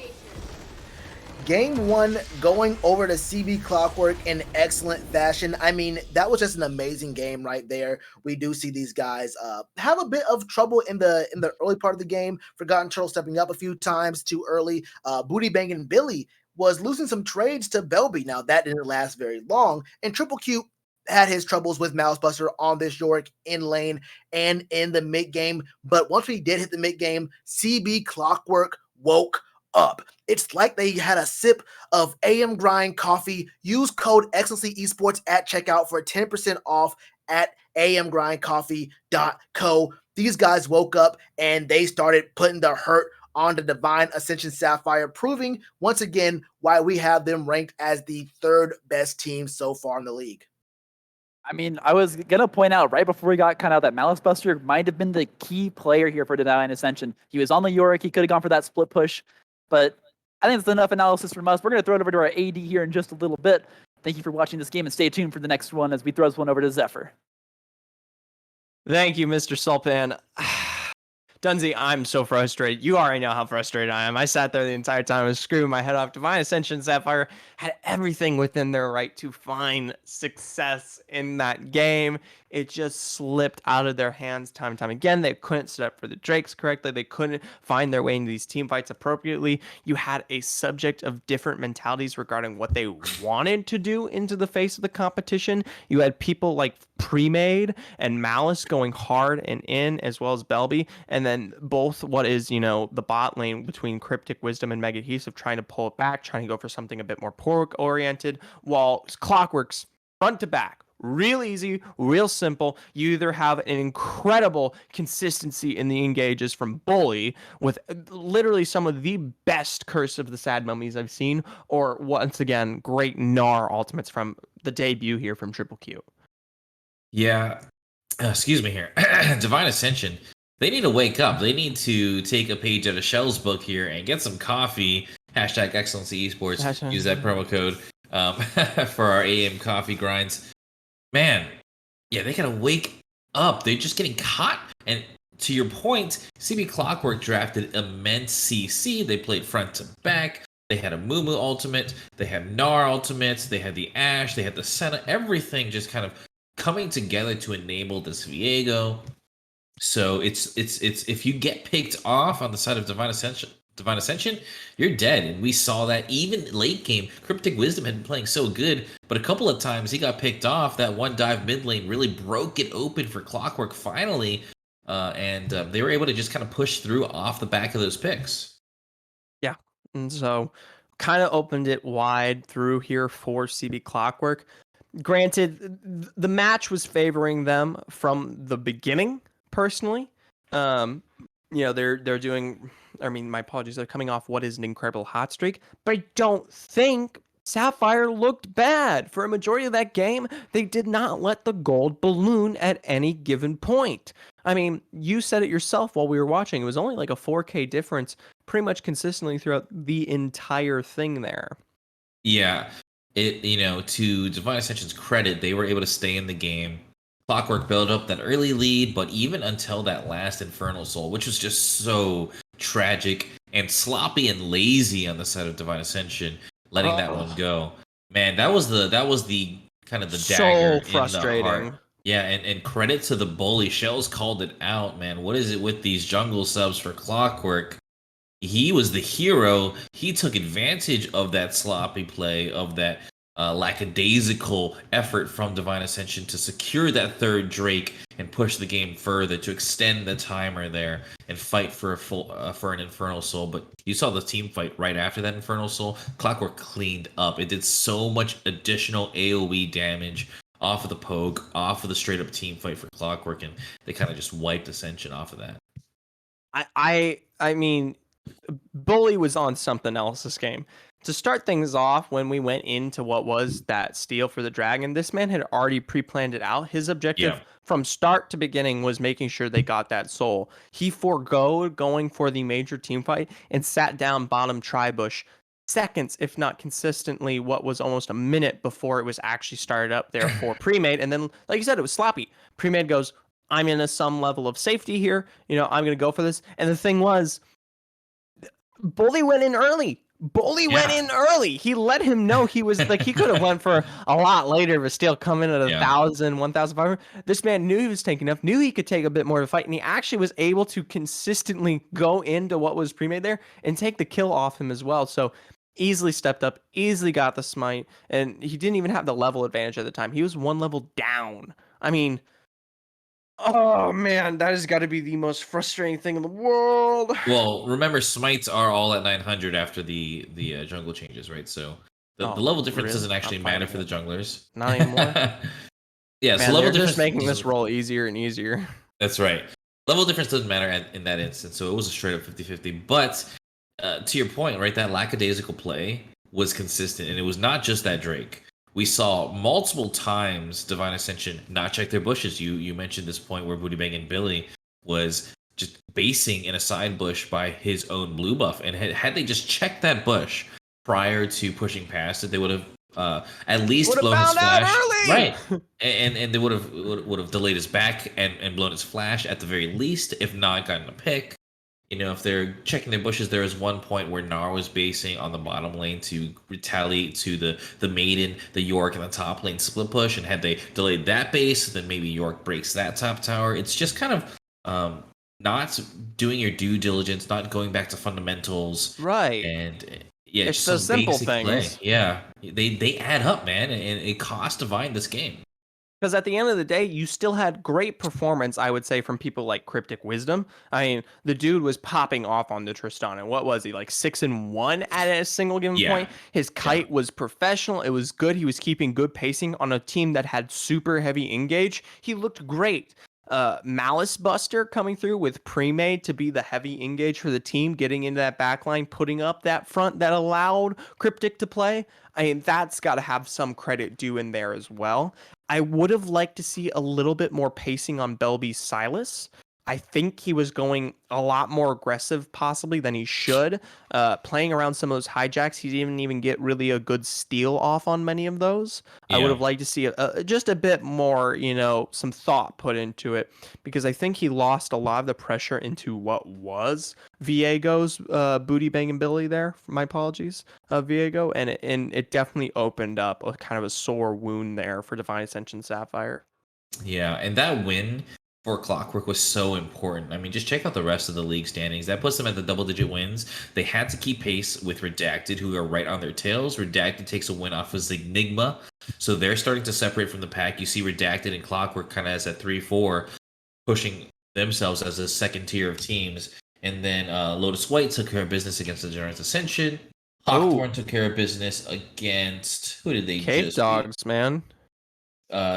Game 1 going over to CB Clockwork in excellent fashion. I mean, that was just an amazing game right there. We do see these guys have a bit of trouble in the early part of the game. Forgotten Turtle stepping up a few times too early. Booty Banging Billy was losing some trades to Belby. Now, that didn't last very long. And Triple Q had his troubles with Malice Buster on this Yorick in lane and in the mid game. But once we did hit the mid game, CB Clockwork woke up. It's like they had a sip of AM Grind coffee. Use code Excellency Esports at checkout for 10% off at amgrindcoffee.co. These guys woke up and they started putting the hurt on the Divine Ascension Sapphire, proving once again why we have them ranked as the 3rd best team so far in the league. I mean, I was going to point out right before we got kind of that Malice Buster might have been the key player here for Divine Ascension. He was on the Yorick. He could have gone for that split push, but I think it's enough analysis from us. We're going to throw it over to our AD here in just a little bit. Thank you for watching this game, and stay tuned for the next one as we throw this one over to Zephyr. Thank you, Mr. Sulpan. Dunzy, I'm so frustrated. You already know how frustrated I am. I sat there the entire time. I was screwing my head off. Divine Ascension Sapphire had everything within their right to find success in that game. It just slipped out of their hands time and time again. They couldn't set up for the Drakes correctly. They couldn't find their way into these team fights appropriately. You had a subject of different mentalities regarding what they wanted to do into the face of the competition. You had people like Pre-Made and Malice going hard and in, as well as Belby, and then both what is, the bot lane between Cryptic Wisdom and Mega Adhesive trying to pull it back, trying to go for something a bit more pork oriented, while Clockwork's front to back. Real easy, real simple. You either have an incredible consistency in the engages from Bully with literally some of the best Curse of the Sad Mummies I've seen, or once again, great Gnar ultimates from the debut here from Triple Q. Yeah, excuse me here. Divine Ascension, they need to wake up. They need to take a page out of Shell's book here and get some coffee Hashtag Excellency Esports. Hashtag- Use that promo code for our AM coffee grinds. Man, yeah, they gotta wake up. They're just getting caught. And to your point, CB Clockwork drafted immense CC. They played front to back. They had a Mumu ultimate. They had Gnar ultimates. They had the Ashe. They had the Senna. Everything just kind of coming together to enable this Viego. So it's if you get picked off on the side of Divine Ascension, you're dead. And we saw that even late game. Cryptic Wisdom had been playing so good, but a couple of times he got picked off. That one dive mid lane really broke it open for Clockwork finally, and they were able to just kind of push through off the back of those picks. Yeah, and so kind of opened it wide through here for CB Clockwork. Granted, the match was favoring them from the beginning. Personally, they're doing. I mean, my apologies. They're coming off what is an incredible hot streak, but I don't think Sapphire looked bad for a majority of that game. They did not let the gold balloon at any given point. I mean, you said it yourself while we were watching. It was only like a 4K difference, pretty much consistently throughout the entire thing there. Yeah, to Divine Ascension's credit, they were able to stay in the game. Clockwork built up that early lead, but even until that last Infernal Soul, which was just so tragic and sloppy and lazy on the side of Divine Ascension, letting that one go. Man, that was the kind of the dagger So frustrating. in the heart. Yeah, and credit to the bully. Shells called it out, man. What is it with these jungle subs for Clockwork? He was the hero. He took advantage of that sloppy play, of that lackadaisical effort from Divine Ascension to secure that third Drake and push the game further, to extend the timer there and fight for an Infernal Soul. But you saw the team fight right after that Infernal Soul. Clockwork cleaned up. It did so much additional AoE damage off of the poke, off of the straight up team fight for Clockwork, and they kind of just wiped Ascension off of that. I mean, Bully was on something else this game. To start things off, when we went into what was that steal for the dragon, this man had already pre-planned it out. His objective from start to beginning was making sure they got that soul. He forgoed going for the major team fight and sat down bottom tri-bush seconds, if not consistently, what was almost a minute before it was actually started up there for pre-made. And then, like you said, it was sloppy. Pre-made goes, I'm in some level of safety here. I'm going to go for this. And the thing was, Bully went in early. Went in early. He let him know he was like, he could have went for a lot later, but still coming at 1,000, 1,500. This man knew he was taking enough, knew he could take a bit more of a fight, and he actually was able to consistently go into what was pre-made there and take the kill off him as well. So easily stepped up, easily got the smite, and he didn't even have the level advantage at the time. He was one level down. I mean, oh man, that has got to be the most frustrating thing in the world. Well, remember, smites are all at 900 after the jungle changes, right? So the level difference doesn't actually matter for the junglers. Not anymore. Yeah, Man, so level they're difference just making this role easier and easier. That's right. Level difference doesn't matter in that instance, so it was a straight up 50-50. But to your point, right, that lackadaisical play was consistent, and it was not just that Drake. We saw multiple times Divine Ascension not check their bushes. You mentioned this point where Booty Bang and Billy was just basing in a side bush by his own blue buff, and had they just checked that bush prior to pushing past it, they would have at least blown his flash, right? And they would have delayed his back and blown his flash at the very least, if not gotten a pick. If they're checking their bushes, there was one point where Gnar was basing on the bottom lane to retaliate to the Maiden, the York, and the top lane split push. And had they delayed that base, then maybe York breaks that top tower. It's just kind of not doing your due diligence, not going back to fundamentals. Right. And yeah, it's the simple things. Play. Yeah, they add up, man, and it cost Divine this game. Because at the end of the day, you still had great performance, I would say, from people like Cryptic Wisdom. I mean, the dude was popping off on the Tristan. And what was he, like 6-1 at a single given point? His kite was professional. It was good. He was keeping good pacing on a team that had super heavy engage. He looked great. Malice Buster coming through with pre-made to be the heavy engage for the team, getting into that backline, putting up that front that allowed Cryptic to play. I mean, that's got to have some credit due in there as well. I would have liked to see a little bit more pacing on Belby Silas. I think he was going a lot more aggressive possibly than he should. Playing around some of those hijacks, he didn't even get really a good steal off on many of those. I would Yeah. have liked to see just a bit more, some thought put into it, because I think he lost a lot of the pressure into what was Viego's booty banging Billy there. My apologies, Viego, and it definitely opened up a kind of a sore wound there for Divine Ascension Sapphire. Yeah, and that win for Clockwork was so important. I mean, just check out the rest of the league standings. That puts them at the double-digit wins. They had to keep pace with Redacted, who are right on their tails. Redacted takes a win off of Enigma, so they're starting to separate from the pack. You see Redacted and Clockwork kind of as that 3-4, pushing themselves as a second tier of teams. And then Lotus White took care of business against the Giants Ascension. Hawthorne took care of business against, who did they Cave just Dogs, man. beat?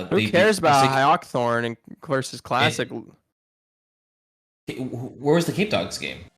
Who They cares beat about Hawthorne and versus Classic? where was the Cape Dogs game?